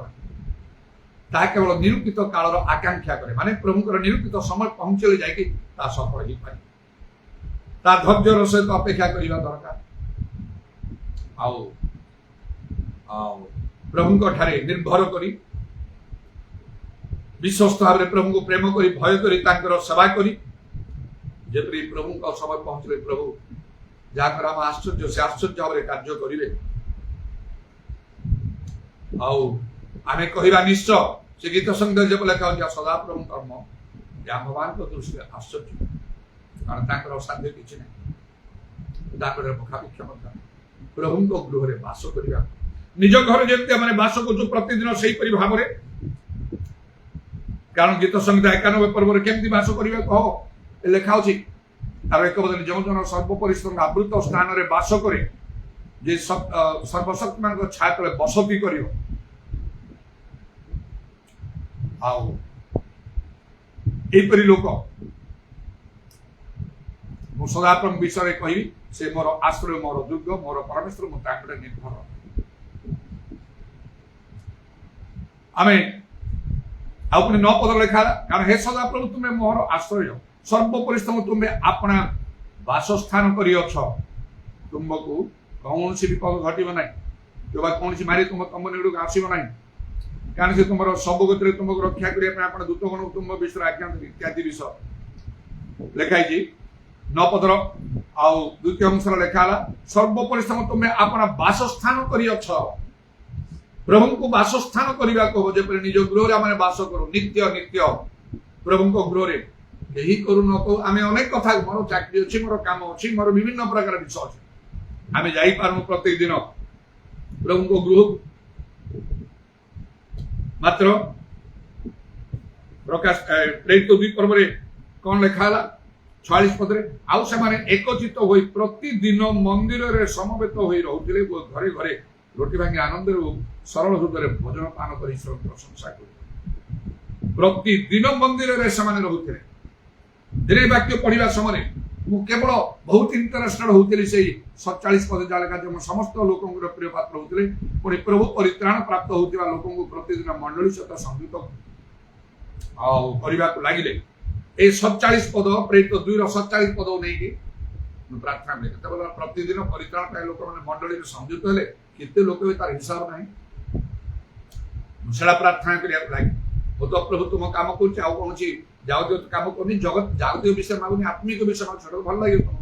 A: ना केवल निरूपित कालर आकांक्षा करे माने प्रभुकर निरूपित समय पहुंचले जाकि सफल हो पाए धैर्यर सहित अपेक्षा करने दरकार प्रभु ठारे निर्भर करी विश्वस्त भाव में प्रभु को प्रेम करी भय करी सेवा करी जेपरी प्रभु का समय पहुंचले प्रभु जहाँ आम आश्चर्य से आश्चर्य भाव में कार्य करेंगे आमे कहवा निश्चय से गीत संगीत जब लिखा सदा प्रभु कर्म भगवान को दृष्टि आश्चर्य कारण असाध्य किसी ना मुखापेक्षा प्रभु को गृह में बास करवा निज घर जमी मैंने बास कर प्रतिदिन से भाव में कारण गीत संगीत 91 पर्व केमती बास करवा कह लिखा तार एक बदल जो जन सर्वपरिश्रम आवृत स्थान में बास करे जे सर्वशक्ति मान छाया तले बसती कर लोक मु सदाप्रभु विषय कहि से मोर आश्रय मोर दुर्ग मोर परमेश्वर मुझे निर्भर आमे अपने 9 पद लिखा कारण हे सदा प्रभु तुम्हें मोर आश्रय सर्वपरिश्रम तुम्हें अपना बासस्थान करियछ तुमको कौन सी विपद घटब ना कौन सी मारी तुम निकट आसब ना कारण से तुम सब गति तुमको रक्षा करने दूत गण तुम विषय आज्ञा इत्यादि विषय लिखाई 9 पदर आउ द्वितीय अंश लिखा सर्वपरिश्रम तुम्हें अपना बासस्थान करियछ प्रभु को बासस्थान करने कह जब निज गृह आम बास करूँ नित्य नित्य प्रभु को गृह यही करू न कह आम अनेक कथा मोर चाकरी अच्छी मोर काम अच्छी मोर विभिन्न प्रकार विषय अच्छे आम जापारू प्रत्येक दिन प्रभु को गृह मात्र प्रकाश प्रेरित 2 पर्व कौन लिखा 46 पदरे आउ से एकचित हो प्रतिदिन मंदिर में समवेत हो रोते घरे घरे रोटी भांगी आनंद सरल हृदय भोजन पान कर ईश्वर प्रशंसा कर प्रतिदिन मंदिर में रोते दिन वाक्य पढ़ा समय ମୁଁ କେବଳ ବହୁତ ଇଣ୍ଟରେଷ୍ଟେଡ୍ ହଉଥିଲି ସେଇ 47 ପଦ ଯାହା ଲେଖା ଯେ ସମସ୍ତ ଲୋକଙ୍କର ପ୍ରିୟ ପାତ୍ର ହଉଥିଲେ ପୁଣି ପ୍ରଭୁ ପରିତ୍ରାଣ ପ୍ରାପ୍ତ ହଉଥିବା ଲୋକଙ୍କୁ ପ୍ରତିଦିନ ମଣ୍ଡଳୀ ସହିତ ସଂଯୁକ୍ତ କରିବାକୁ ଲାଗିଲେ। এই 47 ପଦ ପ୍ରେରିତ 2 47 ପଦ ନେଇକି ପ୍ରାର୍ଥନା କଲେ। କେତେବେଳେ ପ୍ରତିଦିନ ପରିତ୍ରାଣ ପାଇଁ ଲୋକମାନେ ମଣ୍ଡଳୀରେ ସଂଯୁକ୍ତ ହେଲେ କେତେ ଲୋକ ତାର ହିସାବ ନାହିଁ। ସେଟା ପ୍ରାର୍ଥନା କରିବାକୁ ଲାଗି ମୁଁ ତ ପ୍ରଭୁ ତୁମ କାମ କରୁଛି ଆଉ କୌଣସି ଯାବତୀୟ କାମ କରୁନି ଜଗତ ଯାବତୀୟ ବିଷୟ ମାଗୁନି ଆତ୍ମିକ ବିଷୟ ମାଗୁଛି ସେଟା ଭଲ ଲାଗିବ ତୁମ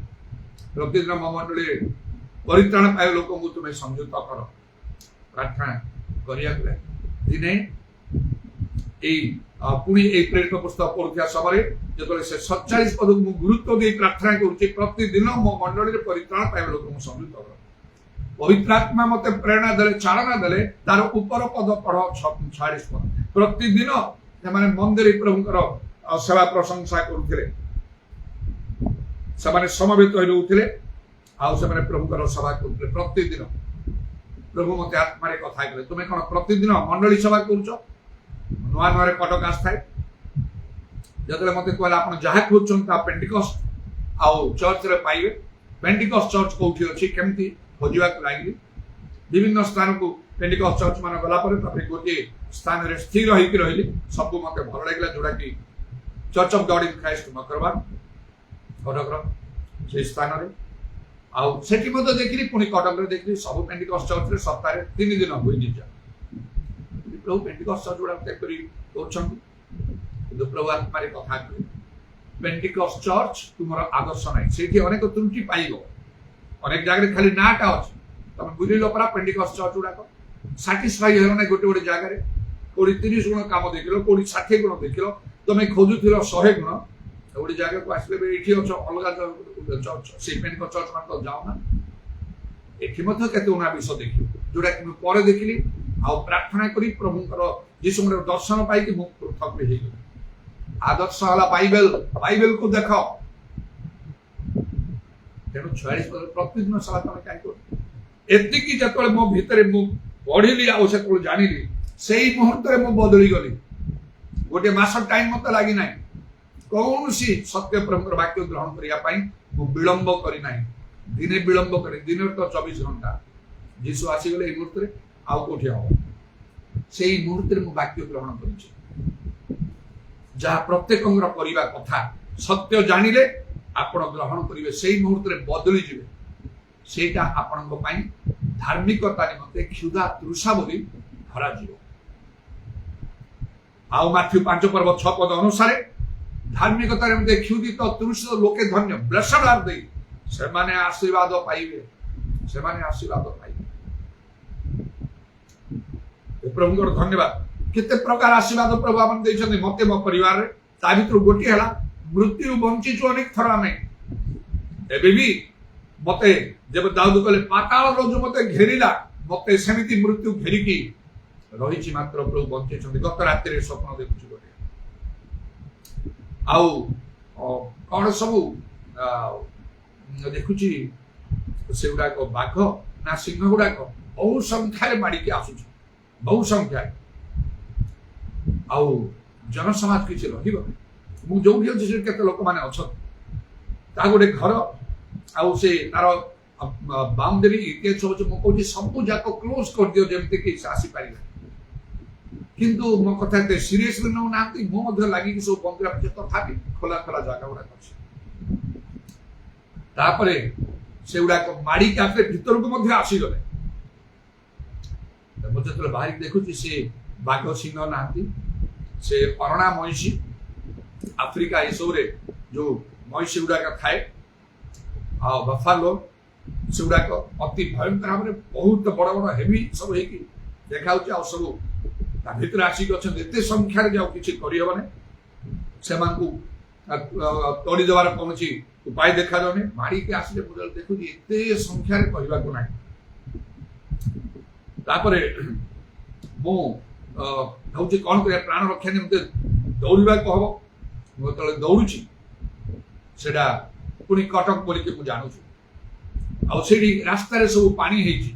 A: ପ୍ରତିଦିନ ମୋ ମଣ୍ଡଳୀରେ ପରିତ୍ରାଣ ପାଇ ଲୋକଙ୍କୁ ତୁମେ ସଂଯୁକ୍ତ କର ପ୍ରାର୍ଥନା କରିବାକୁ ଲାଗି। ଦିନେ এই পুଣି এই প্রেরিত পুস্তক পড়ুଥିବା ସମୟରେ ଯେତେବେଳେ ସେ 47 ପଦକୁ ମୁଁ ଗୁରୁତ୍ୱ ଦେଇ ପ୍ରାର୍ଥନା କରୁଛି ପ୍ରତିଦିନ ମୋ ମଣ୍ଡଳୀରେ ପରିତ୍ରାଣ ପାଇବା ଲୋକଙ୍କୁ ସଂଯୁକ୍ତ କର। ପବିତ୍ର ଆତ୍ମା ମତେ ପ୍ରେରଣା ଦେଲେ ଚାଳନା ଦେଲେ ତାର ଉପର ପଦ ପଢ 46 ପଦ। ପ୍ରତିଦିନ ସେମାନେ ମନ୍ଦିର ପ୍ରଭୁଙ୍କର ସେବା ପ୍ରଶଂସା କରୁଥିଲେ ସେମାନେ ସମବେତ ହୋଇ ରହୁଥିଲେ ଆଉ ସେମାନେ ପ୍ରଭୁଙ୍କର ସେବା କରୁଥିଲେ ପ୍ରତିଦିନ। ପ୍ରଭୁ ମତେ ଆତ୍ମାରେ କଥା କଲେ ତୁମେ କଣ ପ୍ରତିଦିନ ମଣ୍ଡଳୀ ସେବା କରୁଛ? ନୂଆ ନୂଆରେ କଟକ ଆସିଥାଏ ଯେତେବେଳେ ମତେ କହିଲା ଆପଣ ଯାହା ଖୋଜୁଛନ୍ତି ତା ପେଣ୍ଟିକଷ୍ଟ ଆଉ ଚର୍ଚ୍ଚରେ ପାଇବେ। ପେଣ୍ଟିକଷ୍ଟ ଚର୍ଚ୍ଚ କୋଉଠି ଅଛି କେମିତି ଖୋଜିବାକୁ ଲାଗିଲି ବିଭିନ୍ନ ସ୍ଥାନକୁ ପେଣ୍ଟିକଷ୍ଟ ଚର୍ଚ୍ଚ ମାନ ଗଲା ପରେ ତାପରେ ଗୋଟିଏ ସ୍ଥାନରେ ସ୍ଥିର ହେଇକି ରହିଲି। ସବୁ ମତେ ଭଲ ଲାଗିଲା ଯୋଉଟା କି ଚର୍ଚ୍ଚ ଅଫ୍ ଗଡ୍ ଇନ୍ ଖ୍ରାଇଷ୍ଟ ମକରବାର କଟକର ସେଇ ସ୍ଥାନରେ ଆଉ ସେଠି ମଧ୍ୟ ଦେଖିଲି ପୁଣି କଟକରେ ଦେଖିଲି ସବୁ ପେଣ୍ଟିକଷ୍ଟ ଚର୍ଚ୍ଚରେ ସପ୍ତାହରେ 3 ଦିନ ହୁଏ ନିଜା ପ୍ରଭୁ ପେଣ୍ଟିକଷ୍ଟ ଚର୍ଚ୍ଚ ଗୁଡାକ କରି କରୁଛନ୍ତି କିନ୍ତୁ ପ୍ରଭୁ ଆତ୍ମାରେ କଥା କଲେ ପେଣ୍ଟିକଷ୍ଟ ଚର୍ଚ୍ଚ ତୁମର ଆଦର୍ଶ ନାହିଁ ସେଇଠି ଅନେକ ତ୍ରୁଟି ପାଇବ ଅନେକ ଜାଗାରେ ଖାଲି ନାଁଟା ଅଛି ତମେ ବୁଝିଲ ପରା ପେଣ୍ଟିକଷ୍ଟ ଚର୍ଚ୍ଚ ଗୁଡାକ ସାଟିସ୍ଫାଇ ହେଲ ନାହିଁ ଗୋଟେ ଗୋଟେ ଜାଗାରେ କୋଉଠି 30 ଗୁଣ କାମ ଦେଖିଲ କୋଉଠି 60 ଗୁଣ ଦେଖିଲ ତମେ ଖୋଜୁଥିଲ 100 ଗୁଣ ଗୋଟେ ଜାଗାକୁ ଆସିଲେ ଏଠି ଅଛ ଅଲଗା ଚର୍ଚ୍ଚ ସେଇ ପେଣ୍ଟିକଷ୍ଟ ଚର୍ଚ୍ଚ ମାନ ଯାଅ ନା ଏଠି ମଧ୍ୟ କେତେ ଉଣା ବିଷୟ ଦେଖିବ ଯୋଉଟା କି ମୁଁ ପରେ ଦେଖିଲି ଆଉ ପ୍ରାର୍ଥନା କରି ପ୍ରଭୁଙ୍କର ଯୀଶୁଙ୍କର ଦର୍ଶନ ପାଇକି ମୁଁ ପୃଥକ ହେଇଗଲି। ଆଦର୍ଶ ହେଲା ବାଇବେଲକୁ ଦେଖ ତେଣୁ 46 ପ୍ରତିଦିନ ସେବା ତମେ କାହିଁ କର ଏତିକି ଯେତେବେଳେ ମୋ ଭିତରେ ମୁଁ ପଢିଲି ଆଉ ସେତେବେଳେ ଜାଣିଲି ସେଇ ମୁହୂର୍ତ୍ତରେ ମୁଁ ବଦଳି ଗଲି। ଗୋଟିଏ ମାସ ଟାଇମ ମତେ ଲାଗି ନାହିଁ କୌଣସି ସତ୍ୟ ପ୍ରଭୁଙ୍କର ବାକ୍ୟ ଗ୍ରହଣ କରିବା ପାଇଁ ମୁଁ ବିଳମ୍ବ କରି ନାହିଁ ଦିନେ ବିଳମ୍ବ କରି ଦିନରେ ତ 24 ଘଣ୍ଟା ଯୀଶୁ ଆସିଗଲେ ଏଇ ମୁହୂର୍ତ୍ତରେ ଆଉ କୋଉଠି ହବ ସେଇ ମୁହୂର୍ତ୍ତରେ ମୁଁ ବାକ୍ୟ ଗ୍ରହଣ କରିଛି ଯାହା ପ୍ରତ୍ୟେକଙ୍କର କରିବା କଥା ସତ୍ୟ ଜାଣିଲେ ଆପଣ ଗ୍ରହଣ କରିବେ ସେଇ ମୁହୂର୍ତ୍ତରେ ବଦଳି ଯିବେ ସେଇଟା ଆପଣଙ୍କ ପାଇଁ ଧାର୍ମିକତା ନିମନ୍ତେ କ୍ଷୁଧା ତୃଷା ବୋଲି ଧରାଯିବ। ଆଉ ମାଥ୍ୟୁ 5 ପର୍ବ 6 ପଦ ଅନୁସାରେ ଧାର୍ମିକତା ନିମନ୍ତେ କ୍ଷୁଧିତ ତୃଷିତ ଲୋକେ ଧନ୍ୟ ବ୍ଲେସଡ୍ ଆର୍ ଦେ ସେମାନେ ଆଶୀର୍ବାଦ ପାଇବେ ପ୍ରଭୁଙ୍କର ଧନ୍ୟବାଦ କେତେ ପ୍ରକାର ଆଶୀର୍ବାଦ ପ୍ରଭୁ ଆପଣ ଦେଇଛନ୍ତି ମତେ ମୋ ପରିବାରରେ ତା ଭିତରୁ ଗୋଟିଏ ହେଲା ମୃତ୍ୟୁ ବଞ୍ଚିଛୁ ଅନେକ ଥର ଆମେ ଏବେ ବି ମତେ ଯେବେ ଦାଉଦ କହିଲେ ପାତାଳ ରଜ୍ଜୁ ମତେ ଘେରିଲା ମତେ ସେମିତି ମୃତ୍ୟୁ ଘେରିକି ରହିଛି ମାତ୍ର ପ୍ରଭୁ ବଞ୍ଚେଇଛନ୍ତି। ଗତ ରାତିରେ ସ୍ୱପ୍ନ ଦେଖୁଛି ଗୋଟେ ଆଉ କଣ ସବୁ ଦେଖୁଛି ସେଗୁଡାକ ବାଘ ନା ସିଂହ ଗୁଡାକ ବହୁ ସଂଖ୍ୟାରେ ମାଡିକି ଆସୁଛି ବହୁ ସଂଖ୍ୟା ଆଉ ଜନସମାଜ କିଛି ରହିବ ମୁଁ ଯୋଉଠି ଅଛି ସେଠି କେତେ ଲୋକମାନେ ଅଛନ୍ତି ତା ଗୋଟେ ଘର ଆଉ ସେ ତାର ବାଉଣ୍ଡରୀ ଇତିହାସ ହଉଛି ମୁଁ କହୁଛି ସବୁ ଯାକ କ୍ଲୋଜ କରିଦିଅ ଯେମିତି କି ସେ ଆସିପାରିବେ କିନ୍ତୁ ମୋ କଥା ଏତେ ସିରିୟସଲି ନେଉନାହାନ୍ତି ମୁଁ ମଧ୍ୟ ଲାଗିକି ସବୁ ବନ୍ଦ କରିବା ପଛେ ତଥାପି ଖୋଲା ଜାଗା ଗୁଡାକ ଅଛି ତାପରେ ସେଗୁଡାକ ମାଡିକି ଆସିଲେ ଭିତରକୁ ମଧ୍ୟ ଆସିଗଲେ ମୁଁ ଯେତେବେଳେ ବାହାରିକି ଦେଖୁଛି ସେ ବାଘ ସିଂହ ନାହାନ୍ତି ସେ ଅରଣା ମଇଁଷି ଆଫ୍ରିକା ଏସବୁରେ ଯୋଉ ମଇଁଷି ଗୁଡାକ ଥାଏ ଆଉ ବଫାଲୋ ସେଗୁଡାକ ଅତି ଭୟଙ୍କର ଭାବରେ ବହୁତ ବଡ ବଡ ହେଭି ସବୁ ହେଇକି ଦେଖାଯାଉଛି ଆଉ ସବୁ ତା ଭିତରେ ଆସିକି ଅଛନ୍ତି ଏତେ ସଂଖ୍ୟାରେ ଯେ ଆଉ କିଛି କରିହେବନି ସେମାନଙ୍କୁ ତୋଳି ଦେବାର କୌଣସି ଉପାୟ ଦେଖାଯାଉନି ମାଡିକି ଆସିଲେ ମୁଁ ଦେଖୁଛି ଏତେ ସଂଖ୍ୟାରେ କହିବାକୁ ନାହିଁ। ତାପରେ ମୁଁ ଭାବୁଛି କଣ କରିବା ପ୍ରାଣ ରକ୍ଷା ନିମନ୍ତେ ଦୌଡ଼ିବାକୁ ହବ ମୁଁ ଯେତେବେଳେ ଦୌଡୁଛି ସେଟା ପୁଣି କଟକ ବୋଲିକି ମୁଁ ଜାଣୁଛି ଆଉ ସେଇଠି ରାସ୍ତାରେ ସବୁ ପାଣି ହେଇଛି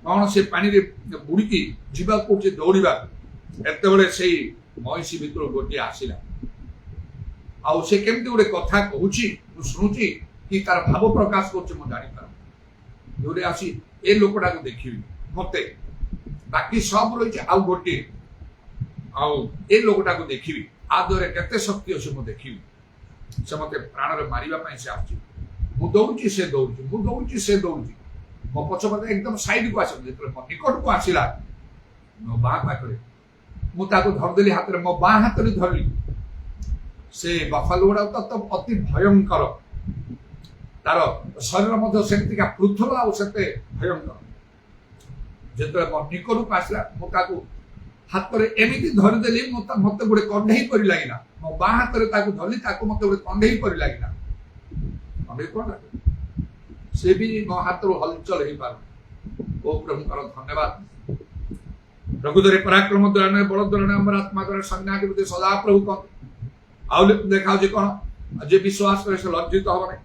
A: କଣ ସେ ପାଣିରେ ବୁଡିକି ଯିବାକୁ ପଡୁଛି ଦୌଡିବାକୁ ଏତେବେଳେ ସେଇ ମଇଁଷି ଭିତରୁ ଗୋଟିଏ ଆସିଲା आउ से केमती गोटे कथा कहूची शुणुची कि तार भाव प्रकाश कर जानी पार जोड़े आसी ए लोकटा को देखी मते बाकी सब रही आउ गोटे आउ ए लोकटा को देखी आदरे केते शक्ति अच्छे मुझे देखी से मत प्राण मारे से आस दौड़ी से दौड़ी दौड़ी से दौड़ी मो पछपटे एकदम साइड को आस मो निकट को आसला मो बाँ पाखे मुझे धरदेली हाथ में मो बाँ हाथ में धरली से बफालो गुड़ा तो अति भयंकर तार शरीर मध्य सेमतिका पृथुल आते भयंकर जो मो निकट को आसला मुझे हाथ में एमती धरदेली मत गोटे कंडे परी लगे मो बाँ हाथ में धरली मत गोटे कंडे परी लगे कंडे कौन से भी मो हाथ हलचल हो पार ओ प्रभुकर धन्यवाद प्रभु दरे पराक्रम द्वारा बल द्वारा अमर आत्मा द्वारा संज्ञा सदा प्रभु कहते आउ देखा कौन जे विश्वास करे से लज्जित तो हम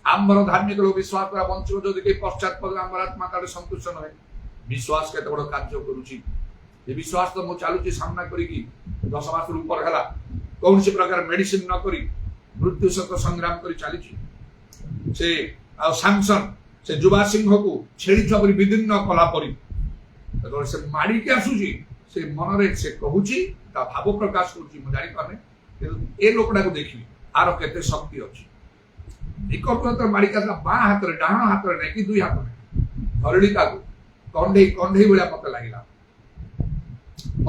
A: आमर धार्मिक लोग विश्वास करा बंचो जो कहीं पश्चात पद आमर आत्मा ताले संतुष्ट नहे विश्वास केते बड़ कार्य करूची ये विश्वास तो मु चालुची सामना करी 10 मास ऊपर हला कौन से प्रकार मेडिसिन न करी मृत्यु सहित संग्राम करी चलीची से आ सैमसन से युवा सिंह को छेड़ी छपरी विभिन्न कला परी से माड़ी के आसुची से मन रे से कहूची ता भाव प्रकाश करूची मु जानि पाने ए लोकटा को देखी आर केते शक्ति अच्छी निकट माड़ी का बाँ हाथ में डाण हाथ में कि दुई हाथ में धरली कंडे कंडे भाया मत लगे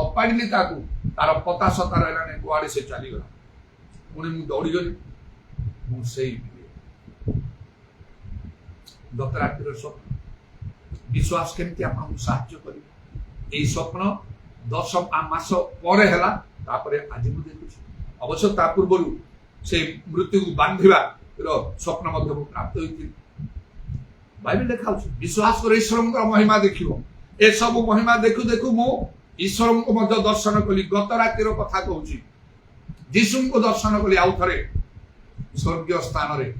A: अपाड़ी तार पता सता रहा कुआड़े से चलीगला पुणी मुझे दौड़गली मुझे गत रातिर स्वप्न विश्वास केमती आपको साहाय्य कर स्वप्न 10 मास पर है आज मुझे देखुची अवश्य ता पूर्व से मृत्यु को बांधा स्वप्न प्राप्त होती बाइबल देखा विश्वास कर ईश्वर महिमा देख ए सब महिमा देखु देखु मु ईश्वर को दर्शन कली गत रातिर कथा कहूँ जीशु को दर्शन कली आउ थे स्वर्गीय स्थान रे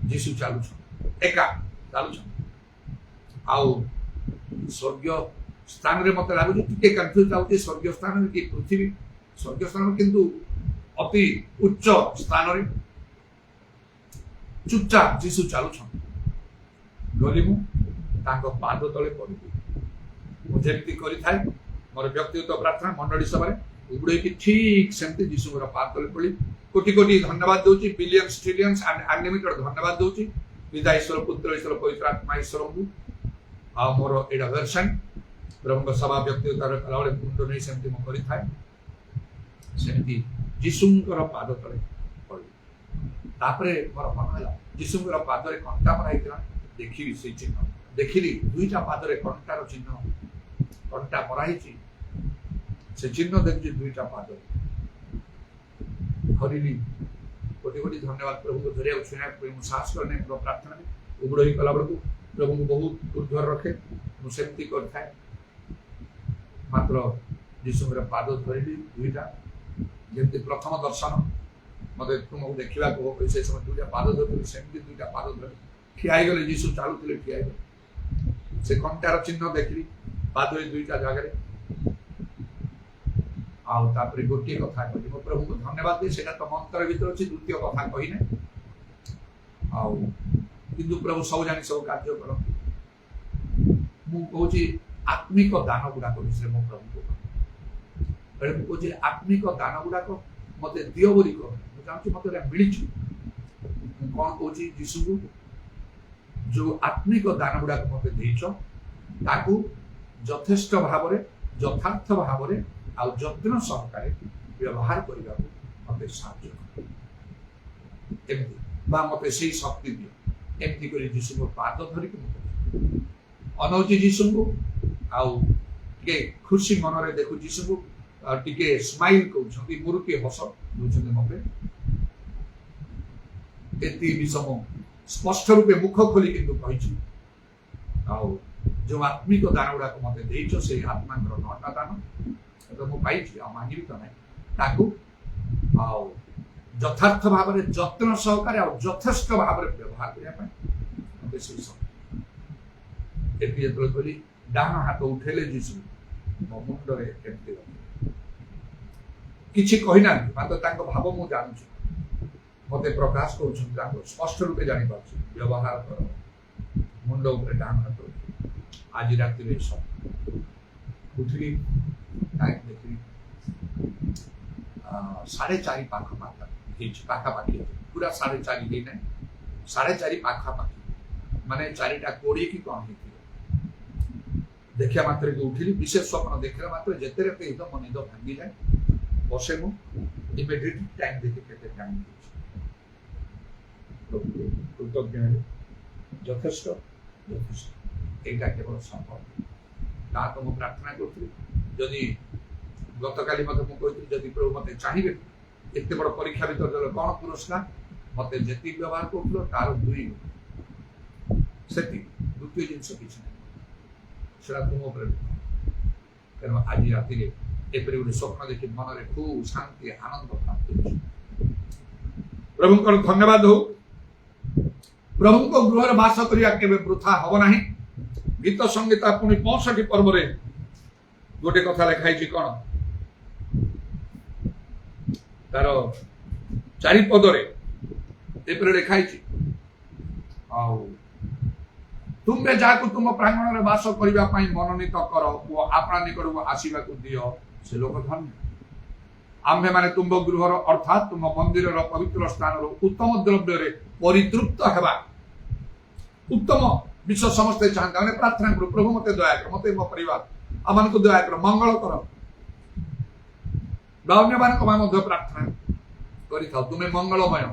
A: जीशु चलु एका चलु आउ स्वर्गीय स्थान रे मत लगुच टे कन्फ्यूज लाଗୁଛି स्वर्गीय स्थान कि पृथ्वी स्वर्गीय स्थान किंतु अति उच्च स्थान रे चुपचाप जीशु चलु गली मु पाद तले पड़ी मुझे करी थाए मोर व्यक्तिगत प्रार्थना मंडली सभा उबड़े की ठीक सेमती जीशुर पाद तले पड़ी कोटि कोटि धन्यवाद दूची बिलियंस ट्रिलियंस एंड अनलिमिटेड धन्यवाद दूची पिता ईश्वर पुत्र ईश्वर पवित्र आत्मा ईश्वर को आ मोर एडा वर्षन प्रभु सभा व्यक्तिगत कला बेले मुंड नहीं सेमती मो करी थाए सेमती जीशुंकर पाद तले पड़ी तापरे मोर मन है जीशुंकर पाद रे कंटा मराइतला देखी से चिन्ह देखिली दुईटा पाद रे कंटार चिन्ह कंटा मराही से चिन्ह देखी दुईटा पाद धरिली कोटि कोटि धन्यवाद प्रभु को धरिया छुआ साहस करने प्रार्थना उबड़ कला बेलू प्रभु को बहुत ऊर्ध्वर रखे मुझे कर मात्र जीशुर पाद धरिली दुईटा जमी प्रथम दर्शन मत तुमको देखा से समय दुईटा पाद धरती सेमती दुईटा पाद धर ठिया गले जीशु चलुले ठिया से कंटार चिन्ह देखली पाद दुईटा जगह आउे गोटे कथा कही मो प्रभु को धन्यवाद दी से तो मंत्र भर अच्छी द्वितीय कथा कही ना किंतु प्रभु सब जानी सब कार्य कर मुझे आत्मिक दान गुड़ाक विषय मो प्रभु को मुझे आत्मिक दान गुड़ाक मत दियो बोली कह चाहूँ मत मिली कौन कौन जीशु को जो आत्मिक दान गुड़ाक मत देच यथेष्ट भाव यथार्थ भाव आउ जत्न सहकारे व्यवहार करने मत साहय मत से शक्ति दियो एमती कर जीशु पाद धरिक अनौची जीशु को आउ टे खुशी मन में देखु जीशु को टे स्माइल कहते मुरुकी हस दौरान मत एति विषम स्पष्ट रूपे मुख खोली कि जो आत्मिक दान गुड़ाक मत देच से आत्मा 9टा दान तो मु पाई मांगी तो ना यथार्थ भाव में जत्न सहकारे यथेष्ट भाव में व्यवहार करने जो कहली डाण हाथ उठेले जीशु मो मुंडे केमती କିଛି କହିନାହାନ୍ତି, ମାତ୍ର ତାଙ୍କ ଭାବ ମୁଁ ଜାଣୁଛି, ମତେ ପ୍ରକାଶ କରୁଛନ୍ତି, ତାଙ୍କ ସ୍ପଷ୍ଟ ରୂପେ ଜାଣିପାରୁଛି। ବ୍ୟବହାର କର, ମୁଣ୍ଡ ଉପରେ ଡାହାଣ ହାତ ଆଜି ରାତିରେ ସବୁ ଉଠିଲି, କାହିଁକି ଦେଖିଲି 4:30 ପାଖାପାଖି ପୁରା 4:30 ହେଇନାହିଁ, 4:30 ପାଖାପାଖି, ମାନେ 4:20 କି କଣ ହେଇଥିବ। ଦେଖିବା ମାତ୍ରେ ଉଠିଲି, ବିଶେଷ ସ୍ୱପ୍ନ ଦେଖିଲା ମାତ୍ରେ ଯେତେ ରାତି ହେଇଥିବ ମୋ ନିଦ ଭାଙ୍ଗିଯାଏ। ବସେ ମୁଁ ଇମିଡିଏଟଲି ଟାଇମ୍ ଦେଖି କେତେ ଟାଇମ୍ ହେଇଛି, କୃତଜ୍ଞ ହେଲି। ଯଥେଷ୍ଟ ଯଥେଷ୍ଟ, এইটা କେବଳ ସମ୍ଭବ। ତାହା ତ ମୁଁ ପ୍ରାର୍ଥନା କରୁଥିଲି, ଯଦି ଗତକାଲି ମତେ ମୁଁ କହିଥିଲି ଯଦି ପ୍ରଭୁ ମତେ ଚାହିଁବେ ଏତେ ବଡ଼ ପରୀକ୍ଷା ଭିତରେ ଦେଲେ କଣ ପୁରସ୍କାର, ମତେ ଯେତିକି ବ୍ୟବହାର କରୁଥିଲ ତାର 2 ଗୁଣ, ସେତିକି, ଦ୍ୱିତୀୟ ଜିନିଷ କିଛି ନାହିଁ, ସେଟା ତୁମ ଉପରେ। ତେଣୁ ଆଜି ରାତିରେ ଏପରି ଗୋଟେ ସ୍ୱପ୍ନ ଦେଖି ମନରେ ଖୁବ୍ ଶାନ୍ତି ଆନନ୍ଦ ପ୍ରାପ୍ତି ହେଉଛି। ପ୍ରଭୁଙ୍କର ଧନ୍ୟବାଦ ହଉ। ପ୍ରଭୁଙ୍କ ଗୃହରେ ବାସ କରିବା କେବେ ବୃଥା ହବ ନାହିଁ। ଗୀତ ସଂଗୀତା ପୁଣି 65 ପର୍ବରେ ଗୋଟେ କଥା ଲେଖାଇଛି, କଣ ତାର 4 ପଦରେ ଏପରି ଲେଖାଇଛି, ଆଉ ତୁମେ ଯାହାକୁ ତୁମ ପ୍ରାଙ୍ଗଣରେ ବାସ କରିବା ପାଇଁ ମନୋନୀତ କର ଓ ଆପଣା ନିକଟକୁ ଆସିବାକୁ ଦିଅ, ସେ ଲୋକ ଧନ୍ୟ। ଆମ୍ଭେମାନେ ତୁମ ଗୃହର ଅର୍ଥାତ୍ ତୁମ ମନ୍ଦିରର ପବିତ୍ର ସ୍ଥାନର ଉତ୍ତମ ଦ୍ରବ୍ୟରେ ପରିତୃପ୍ତ ହେବା। ଉତ୍ତମ ବିଶ୍ୱ ସମସ୍ତେ ଚାହାନ୍ତି, ମାନେ ପ୍ରାର୍ଥନା କରୁ, ପ୍ରଭୁ ମତେ ଦୟା କର, ମତେ ମୋ ପରିବାର ଆମମାନଙ୍କୁ ଦୟା କର, ମଙ୍ଗଳ କର। ଅନ୍ୟମାନଙ୍କ ପାଇଁ ମଧ୍ୟ ପ୍ରାର୍ଥନା କରିଥାଉ, ତୁମେ ମଙ୍ଗଳମୟ,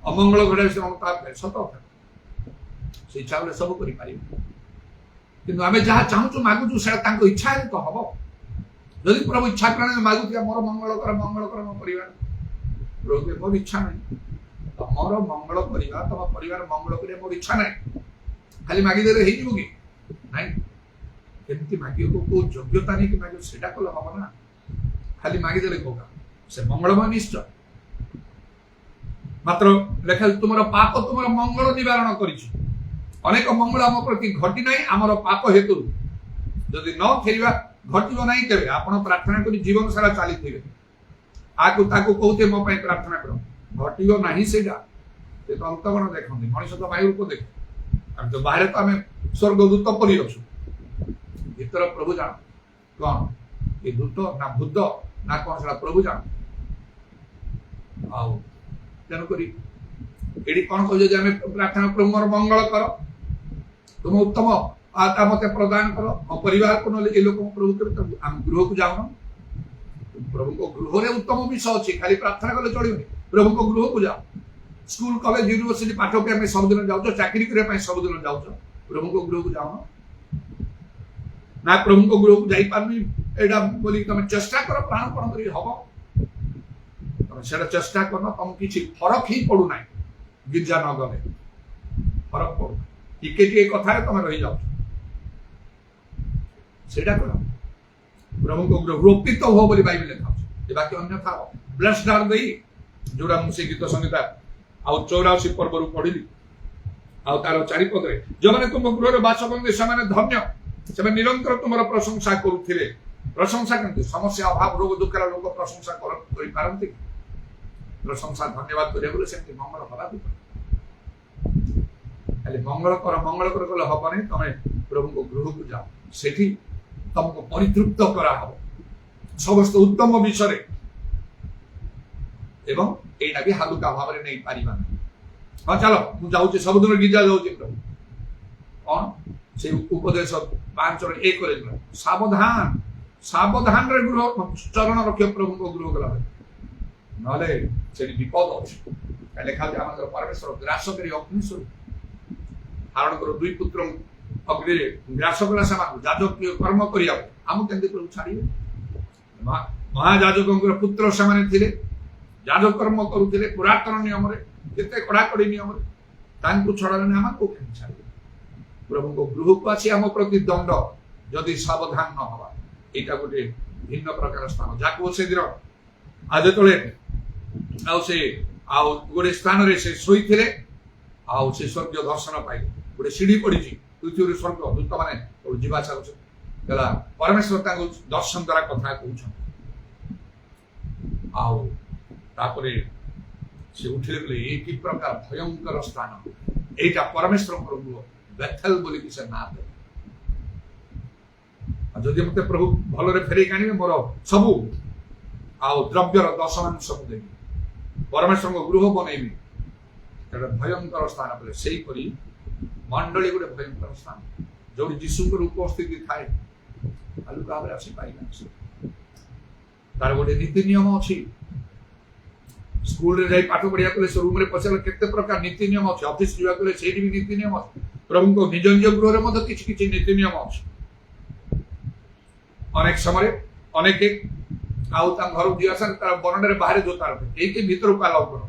A: ଅମଙ୍ଗଳ ଘଟାଇ ସେ ସତ କଥା। ସେ ଇଚ୍ଛା କଲେ ସବୁ କରିପାରିବେ, କିନ୍ତୁ ଆମେ ଯାହା ଚାହୁଁଛୁ ମାଗୁଛୁ ସେଟା ତାଙ୍କ ଇଚ୍ଛା ହେଲେ ତ ହବ। ଯଦି ପ୍ରଭୁ ଇଚ୍ଛା କରେ ମାଗୁଥିବା ମୋର ମଙ୍ଗଳ କର ମୋ ପରିବାର, ପ୍ରଭୁ ମୋର ଇଚ୍ଛା ନାହିଁ, ତମର ମଙ୍ଗଳ କରିବା, ତମ ପରିବାର ମଙ୍ଗଳ କରିବା ମୋର ଇଚ୍ଛା ନାହିଁ। ଖାଲି ମାଗିଦେଲେ ହେଇଯିବ କି? ନାଇଁ, କେମିତି ମାଗିବାକୁ କୋଉ ଯୋଗ୍ୟତା ନେଇକି ମାଗିବ ସେଟା କଲେ ହବ ନା। ଖାଲି ମାଗିଦେଲେ କୋଉ କାମ, ସେ ମଙ୍ଗଳମୟ ନିଶ୍ଚୟ। ମାତ୍ର ଲେଖା ତୁମର ପାପ ତୁମର ମଙ୍ଗଳ ନିବାରଣ କରିଛି। ଅନେକ ମଙ୍ଗଳ ଆମ ପ୍ରତି ଘଟି ନାହିଁ ଆମର ପାପ ହେତୁ। ଯଦି ନ ଫେରିବା ଘଟିବ ନାହିଁ କେବେ। ଆପଣ ପ୍ରାର୍ଥନା କରି ଜୀବନ ସାରା ଚାଲିଥିବେ, ଆକୁ ତାକୁ କହୁଥିବେ ମୋ ପାଇଁ ପ୍ରାର୍ଥନା କର, ଘଟିବ ନାହିଁ ସେଇଟା। ସେ ତ ଅନ୍ତଗଣ ଦେଖନ୍ତି, ମଣିଷ ତ ବାୟୁ ରୂପ ଦେଖେ, ଆମେ ତ ବାହାରେ ତ ଆମେ ସ୍ୱର୍ଗଦୂତ ପରି ଅଛୁ, ଭିତର ପ୍ରଭୁ ଜାଣ କଣ ଏ ଦୂତ ନା ଭୂତ ନା କଣ ସେଟା ପ୍ରଭୁ ଜାଣ। ଆଉ ତେଣୁକରି ଏଠି କଣ କହୁଛ ଯେ ଆମେ ପ୍ରାର୍ଥନା ପ୍ରଭୁ ମୋର ମଙ୍ଗଳ କର, ତୁମ ଉତ୍ତମ ତା ମତେ ପ୍ରଦାନ କର, ମୋ ପରିବାରକୁ, ନହେଲେ ଏ ଲୋକଙ୍କୁ ପ୍ରଭୁ କେବେ ଆମେ ଗୃହକୁ ଯାଉନ। ପ୍ରଭୁଙ୍କ ଗୃହରେ ଉତ୍ତମ ବିଷୟ ଅଛି, ଖାଲି ପ୍ରାର୍ଥନା କଲେ ଚଳିବନି, ପ୍ରଭୁଙ୍କ ଗୃହକୁ ଯାଅ। ସ୍କୁଲ କଲେଜ ୟୁନିଭର୍ସିଟି ପାଠ ପଢିବା ପାଇଁ ସବୁଦିନ ଯାଉଛ, ଚାକିରି କରିବା ପାଇଁ ସବୁଦିନ ଯାଉଛ, ପ୍ରଭୁଙ୍କ ଗୃହକୁ ଯାଉନ ନା। ପ୍ରଭୁଙ୍କ ଗୃହକୁ ଯାଇପାରୁନି ଏଇଟା ବୋଲି ତମେ ଚେଷ୍ଟା କର, ପ୍ରାଣପଣ କରି ହବ, ତମେ ସେଟା ଚେଷ୍ଟା କର, ତମକୁ କିଛି ଫରକ ହିଁ ପଡୁନାହିଁ। ଗିର୍ଜା ନ ଗଲେ ଫରକ ପଡୁନାହିଁ, ଟିକେ ଟିକେ କଥାରେ ତମେ ରହିଯାଉଛ, ସେଇଟା କର। ପ୍ରଭୁଙ୍କ ଗୃହ ରୋପିତ ହୁଅ ବୋଲି ବାଇବେଲ ଲେଖାଉଛି, ଏ ବାକ୍ୟ ଅନ୍ୟଥା ବ୍ଲେସ୍ଡ ଆର୍ ଦେଇ, ଯୋଉଟା ମୁଁ ସେ ଗୀତ ସଂଗୀତା ଆଉ 84 ପର୍ବରୁ ପଢିଲି, ଆଉ ତାର 4 ପଦରେ ଯୋଉମାନେ ତୁମ ଗୃହରେ ବାସ କରନ୍ତି ସେମାନେ ଧନ୍ୟ, ସେମାନେ ନିରନ୍ତର ତୁମର ପ୍ରଶଂସା କରୁଥିଲେ। ପ୍ରଶଂସା କେମିତି? ସମସ୍ୟା ଅଭାବ ରୋଗ ଦୁଃଖର ଲୋକ ପ୍ରଶଂସା କରିପାରନ୍ତି? ପ୍ରଶଂସା ଧନ୍ୟବାଦ କରିବା ବୋଲି ସେମିତି ମଙ୍ଗଳ ହବାକୁ ପଡେ। ଖାଲି ମଙ୍ଗଳ କର କଲେ ହବନି, ତମେ ପ୍ରଭୁଙ୍କ ଗୃହକୁ ଯାଅ, ସେଠି ତମକୁ ପରିତୃପ୍ତ କରାହବ ସମସ୍ତ ଉତ୍ତମ ବିଷୟରେ, ଏବଂ ଏଇଟା ବି ହାଲୁକା ଭାବରେ ନେଇପାରିବା ନାହିଁ। ହଁ ଚାଲ ମୁଁ ଯାଉଛି, ସବୁଦିନ ଗିର୍ଜା ଯାଉଛି, ପ୍ରଭୁ କଣ ସେ ଉପଦେଶ 5:1 ସାବଧାନରେ ଗୃହ ଚରଣ ରଖିବ ପ୍ରଭୁଙ୍କ ଗୃହ ଗଲାବେଳେ, ନହେଲେ ସେଠି ବିପଦ ଅଛି। ଲେଖା ହଉଛି ଆମର ପରମେଶ୍ୱର ଗ୍ରାସକାରୀ ଅଗ୍ନି ସ୍ୱରୂପ। ହାରଣଙ୍କର 2 ପୁତ୍ର ଅଗ୍ନିରେ ଗ୍ରାସ କଲା ସେମାନଙ୍କୁ ଯାଜକୀୟ କର୍ମ କରିବାକୁ, ଆମକୁ କେମିତି ପ୍ରଭୁ ଛାଡ଼ିବେ? ମହାଯାଜକଙ୍କର ପୁତ୍ର ସେମାନେ ଥିଲେ, ଯାଜକ କର୍ମ କରୁଥିଲେ ପୁରାତନ ନିୟମରେ, କେତେ କଡ଼ାକଡ଼ି ନିୟମରେ, ତାଙ୍କୁ ଛଡ଼ାରେ ଆମକୁ କେମିତି ଛାଡ଼ିବେ? ପ୍ରଭୁଙ୍କ ଗୃହକୁ ଆସି ଆମ ପ୍ରତି ଦଣ୍ଡ ଯଦି ସାବଧାନ ନ ହବା, ଏଇଟା ଗୋଟେ ଭିନ୍ନ ପ୍ରକାର ସ୍ଥାନ। ଯାହାକୁ ସେଦିନ ଆଉ ଯେତେବେଳେ ଆଉ ଗୋଟେ ସ୍ଥାନରେ ସେ ଶୋଇଥିଲେ, ଆଉ ସେ ସ୍ୱର୍ଗୀୟ ଦର୍ଶନ ପାଇଲେ, ଗୋଟେ ସିଢି ପଡିଛି ପୃଥିବୀରୁ ସ୍ୱର୍ଗ ଦୂତ ମାନେ ଯିବା ଆସିବା କରୁଛନ୍ତି, ପରମେଶ୍ୱର ତାଙ୍କୁ ଦର୍ଶନ ଦ୍ୱାରା କଥା କହୁଛନ୍ତି। ଆଉ ତାପରେ ସେ ଉଠିଲେ କହିଲେ ଏ କି ପ୍ରକାର ଭୟଙ୍କର ସ୍ଥାନ, ଏଇଟା ପରମେଶ୍ୱରଙ୍କର ଗୃହ, ବେଥେଲ ବୋଲିକି ସେ ନାଁ ଦେଲେ। ଯଦି ମତେ ପ୍ରଭୁ ଭଲରେ ଫେରେଇକି ଆଣିବେ ମୋର ସବୁ ଆଉ ଦ୍ରବ୍ୟର ଦଶମାଂଶ ମୁଁ ଦେବି, ପରମେଶ୍ୱରଙ୍କ ଗୃହ ବନେଇବି, ଗୋଟେ ଭୟଙ୍କର ସ୍ଥାନ ବୋଲେ। ସେଇପରି ମଣ୍ଡଳୀ ଗୋଟେ ଭୟଙ୍କର ସ୍ଥାନ, ଯୋଉଠି ଯୀଶୁଙ୍କର ଉପସ୍ଥିତି ଥାଏ ହାଲୁକା ଭାବରେ ଆସିପାରିବେ। ତାର ଗୋଟେ ନୀତି ନିୟମ ଅଛି। ସ୍କୁଲରେ ଯାଇ ପାଠ ପଢିବାକୁ ହେଲେ ସେ ରୁମରେ ପଚାରିଲେ କେତେ ପ୍ରକାର ନୀତି ନିୟମ ଅଛି, ଅଫିସ ଯିବାକୁ ହେଲେ ସେଇଠି ବି ନୀତି ନିୟମ ଅଛି, ପ୍ରଭୁଙ୍କ ନିଜ ନିଜ ଗୃହରେ ମଧ୍ୟ କିଛି କିଛି ନୀତି ନିୟମ ଅଛି। ଅନେକ ସମୟରେ ଅନେକ ଆଉ ତାଙ୍କ ଘରକୁ ଯିବା ସାଙ୍ଗେ ତାର ବରଣ୍ଡରେ ବାହାରେ ଜୋତା ରଖେ, କେହି ଭିତରକୁ ଆଲାଉ କର,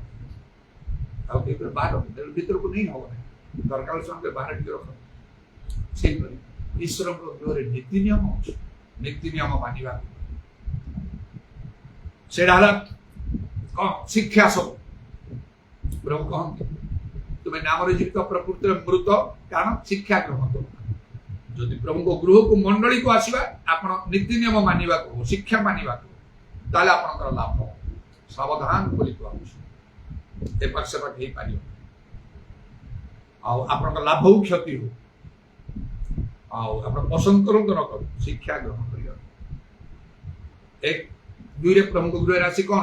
A: ଆଉ କେହି ବାହାର ଭିତରକୁ ନେଇ ହବ ନାହିଁ, ଦରକାର ସମୟରେ ବାହାରେ ଟିକେ ରଖ। ସେଇପରି ଈଶ୍ୱରଙ୍କ ଗୃହରେ ନୀତି ନିୟମ ଅଛି, ନୀତି ନିୟମ ମାନିବାକୁ। ସେଇଟା ହେଲା କଣ? ଶିକ୍ଷା ସବୁ। ପ୍ରଭୁ କହନ୍ତି ତୁମେ ନାମରେ ଜୀବିତ ପ୍ରକୃତିରେ ମୃତ, କାରଣ ଶିକ୍ଷା ଗ୍ରହଣ କର। ଯଦି ପ୍ରଭୁଙ୍କ ଗୃହକୁ ମଣ୍ଡଳୀକୁ ଆସିବା, ଆପଣ ନୀତି ନିୟମ ମାନିବାକୁ, ଶିକ୍ଷା ମାନିବାକୁ, ତାହେଲେ ଆପଣଙ୍କର ଲାଭ। ସାବଧାନ ବୋଲି କୁହାଯାଉଛି, ଏପାଖ ସେପାଖ ହେଇପାରିବ, ଆଉ ଆପଣଙ୍କ ଲାଭ ହଉ କ୍ଷତି ହଉ, ଆଉ ଆପଣ ପସନ୍ଦ କରନ୍ତୁ ନ କରୁ, ଶିକ୍ଷା ଗ୍ରହଣ କରିବା। ଏକ ଦୁଇରେ ପ୍ରଭୁଙ୍କ ଗୃହରେ ଆସି କଣ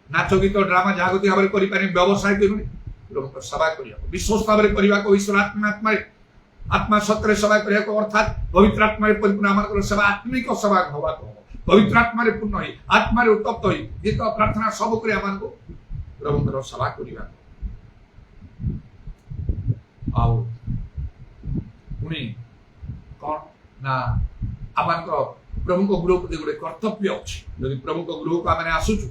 A: ନାଚ ଗୀତ ଡ୍ରାମା ଯାହା ଗତି ଭାବରେ କରିପାରିବେ, ବ୍ୟବସାୟ କରୁନି, ପ୍ରଭୁଙ୍କ ସେବା କରିବାକୁ, ବିଶ୍ୱସ୍ତ ଭାବରେ କରିବାକୁ, ଈଶ୍ୱର ଆତ୍ମାରେ ଆତ୍ମା ସତ୍ୟରେ ସେବା କରିବାକୁ, ଅର୍ଥାତ୍ ପବିତ୍ର ଆତ୍ମାରେ ପରିପୂର୍ଣ୍ଣ ଆମମାନଙ୍କର ସେବା ଆତ୍ମିକ ସେବା ହବାକୁ ହବ। ପବିତ୍ର ଆତ୍ମାରେ ପୂର୍ଣ୍ଣ ହୋଇ, ଆତ୍ମାରେ ଉତ୍ତପ୍ତ ହୋଇ, ଗୀତ ପ୍ରାର୍ଥନା ସବୁ କରି ଆମମାନଙ୍କୁ ପ୍ରଭୁଙ୍କର ସେବା କରିବାକୁ। ଆଉ ପୁଣି କଣ ନା ଆମମାନଙ୍କର ପ୍ରଭୁଙ୍କ ଗୃହ ପ୍ରତି ଗୋଟେ କର୍ତ୍ତବ୍ୟ ଅଛି। ଯଦି ପ୍ରଭୁଙ୍କ ଗୃହକୁ ଆମେ ଆସୁଛୁ,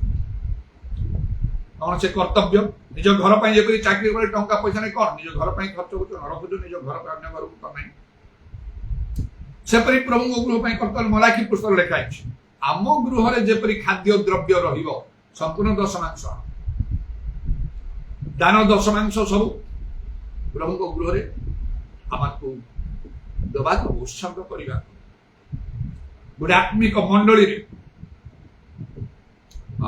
A: କଣ ସେ କର୍ତ୍ତବ୍ୟ? ନିଜ ଘର ପାଇଁ ଯେପରି ଚାକିରି କରି ଟଙ୍କା ପଇସା ନାହିଁ, କଣ ନିଜ ଘର ପାଇଁ ଖର୍ଚ୍ଚ କରୁଛୁ, ନ ରଖୁଛୁ, ନିଜ ଘର ପାଇଁ ଅନ୍ୟ ଘରକୁ ତ ନାହିଁ, ସେପରି ପ୍ରଭୁଙ୍କ ଗୃହ ପାଇଁ କର୍ତ୍ତବ୍ୟ ମଲାଖୀ ପୁସ୍ତକରେ ଲେଖା ହେଇଛି। ଆମ ଗୃହରେ ଯେପରି ଖାଦ୍ୟ ଦ୍ରବ୍ୟ ରହିବ, ସମ୍ପୂର୍ଣ୍ଣ ଦଶମାଂଶ, ଦାନ ଦଶମାଂଶ ସବୁ ପ୍ରଭୁଙ୍କ ଗୃହରେ ଆମକୁ ଦେବାକୁ, ଉତ୍ସର୍ଗ କରିବାକୁ, ଗୋଟେ ଆତ୍ମିକ ମଣ୍ଡଳୀରେ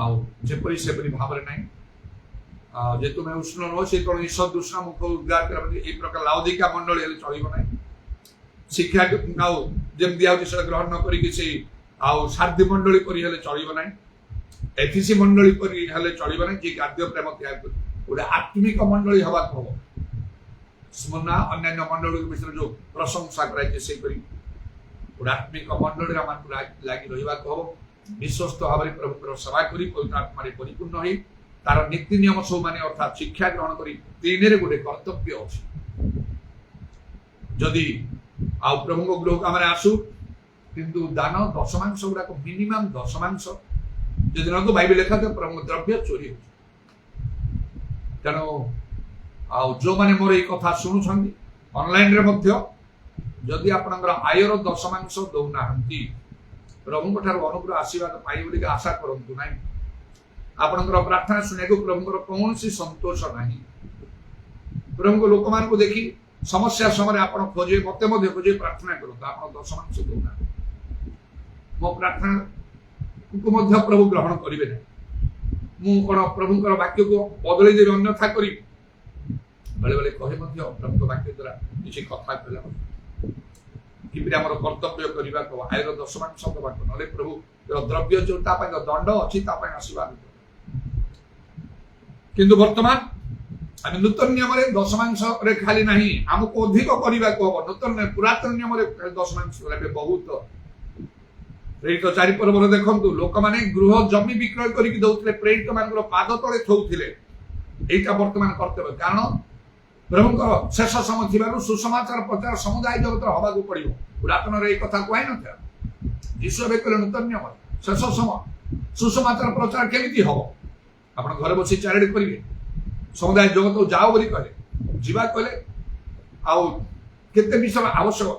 A: ଆଉ ଯେପରି ସେପରି ଭାବରେ ନାହିଁ। ଯେ ତୁମେ ଉଷ୍ଣ ନୁହ, ସେ କଣ ଈଶ୍ୱର ଦୂଷଣ ମୁଖ ଉଦ୍ଗାର କରିବା, ଏଇ ପ୍ରକାର ଲାଉଦିକା ମଣ୍ଡଳୀ ହେଲେ ଚଳିବ ନାହିଁ। ଶିକ୍ଷା ଆଉ ଯେମିତି ଦିଆହଉଛି ସେଟା ଗ୍ରହଣ ନ କରିକି ସେଇ ଆଉ ସାର୍ଥୀ ମଣ୍ଡଳୀ କରି ହେଲେ ଚଳିବ ନାହିଁ, ଏଥିସି ମଣ୍ଡଳୀ କରି ହେଲେ ଚଳିବ ନାହିଁ। ଯିଏ ଖାଦ୍ୟ ପ୍ରେମ ତ୍ୟାଗ କରି ଗୋଟେ ଆତ୍ମିକ ମଣ୍ଡଳୀ ହବାକୁ ହବ। ସ୍ମରଣା ଅନ୍ୟାନ୍ୟ ମଣ୍ଡଳୀ ବିଷୟରେ ଯୋଉ ପ୍ରଶଂସା କରାଯାଇଛି, ସେଇପରି ଗୋଟେ ଆତ୍ମିକ ମଣ୍ଡଳୀରେ ଆମକୁ ଲାଗି ରହିବାକୁ ହବ। ବିଶ୍ୱସ୍ତ ଭାବରେ ପ୍ରଭୁଙ୍କର ସେବା କରି, ପବିତ୍ର ଆତ୍ମାରେ ପରିପୂର୍ଣ୍ଣ ହୋଇ, ତାର ନୀତି ନିୟମ ସବୁ ମାନେ ଅର୍ଥାତ୍ ଶିକ୍ଷା ଗ୍ରହଣ କରି, ତିନିରେ ଗୋଟେ କର୍ତ୍ତବ୍ୟ ଅଛି। ଯଦି ଆଉ ପ୍ରଭୁଙ୍କ ଗୃହକୁ ଆମେ ଆସୁ, କିନ୍ତୁ ଦାନ ଦଶମାଂଶ ଗୁଡାକ ମିନିମମ୍ ଦଶମାଂଶ ଯଦି ନ ବାଇବେଲ ଲେଖା ତ ପ୍ରଭୁଙ୍କ ଦ୍ରବ୍ୟ ଚୋରି ହଉଛି। ତେଣୁ ଆଉ ଯୋଉମାନେ ମୋର ଏଇ କଥା ଶୁଣୁଛନ୍ତି ଅନଲାଇନରେ ମଧ୍ୟ, ଯଦି ଆପଣଙ୍କର ଆୟର ଦଶମାଂଶ ଦଉନାହାନ୍ତି, ପ୍ରଭୁଙ୍କ ଠାରୁ ଅନୁଗ୍ରହ ଆଶୀର୍ବାଦ ପାଇବେ ବୋଲି ଆଶା କରନ୍ତୁ ନାହିଁ। ଆପଣଙ୍କର ପ୍ରାର୍ଥନା ଶୁଣିବାକୁ ପ୍ରଭୁଙ୍କର କୌଣସି ସନ୍ତୋଷ ନାହିଁ। ପ୍ରଭୁଙ୍କ ଲୋକମାନଙ୍କୁ ଦେଖି ସମସ୍ୟା ସମୟରେ ଆପଣ ଖୋଜିବେ, ମତେ ମଧ୍ୟ ଖୋଜିବେ, ପ୍ରାର୍ଥନା କରନ୍ତୁ, ଆପଣ ଦଶମାଂଶ ଦଉନାହାନ୍ତି, ମୋ ପ୍ରାର୍ଥନାକୁ ମଧ୍ୟ ପ୍ରଭୁ ଗ୍ରହଣ କରିବେ ନାହିଁ। ମୁଁ କଣ ପ୍ରଭୁଙ୍କର ବାକ୍ୟକୁ ବଦଳେଇ ଦେବି, ଅନ୍ୟଥା କରିବି? ବେଳେ ବେଳେ କହେ ମଧ୍ୟ ପ୍ରଭୁଙ୍କ ବାକ୍ୟ ଦ୍ୱାରା କିଛି କଥା କହିଲା କିପରି ଆମର କର୍ତ୍ତବ୍ୟ କରିବାକୁ, ଆୟର ଦଶମାଂଶ ଦେବାକୁ, ନହେଲେ ପ୍ରଭୁ ଦ୍ରବ୍ୟ ଯୋଉ ତା ପାଇଁ ଦଣ୍ଡ ଅଛି, ତା ପାଇଁ ଆଶୀର୍ବାଦ। କିନ୍ତୁ ବର୍ତ୍ତମାନ ଆମେ ନୂତନ ନିୟମରେ ଦଶମାଂଶରେ ଖାଲି ନାହିଁ, ଆମକୁ ଅଧିକ କରିବାକୁ ହବ। ନୂତନ ପୁରାତନ ନିୟମରେ ଦଶମାଂଶ ଏବେ ବହୁତ ପ୍ରେରିତ 4 ପର୍ବରେ ଦେଖନ୍ତୁ, ଲୋକମାନେ ଗୃହ ଜମି ବିକ୍ରୟ କରିକି ଦଉଥିଲେ, ପ୍ରେରିତ ମାନଙ୍କର ପାଦ ତଳେ ଥଉଥିଲେ। ଏଇଟା ବର୍ତ୍ତମାନ କର୍ତ୍ତବ୍ୟ, କାରଣ ପ୍ରଭୁଙ୍କର ଶେଷ ସମୟ ଥିବାରୁ ସୁସମାଚାର ପ୍ରଚାର ସମୁଦାୟ ଜଗତରେ ହବାକୁ ପଡିବ। ପୁରାତନରେ ଏଇ କଥା କୁହାଇ ନଥିଲା। ଯୀଶୁ ଏବେ କହିଲେ ନୂତନ ନିୟମ ଶେଷ ସମୟ ସୁସମାଚାର ପ୍ରଚାର କେମିତି ହବ? ଆପଣ ଘରେ ବସି ଚାରିଆଡେ କରିବେ, ସମୁଦାୟ ଜଗତକୁ ଯାଅ ବୋଲି କହିଲେ, ଯିବା କହିଲେ, ଆଉ କେତେ ବିଷୟ ଆବଶ୍ୟକ,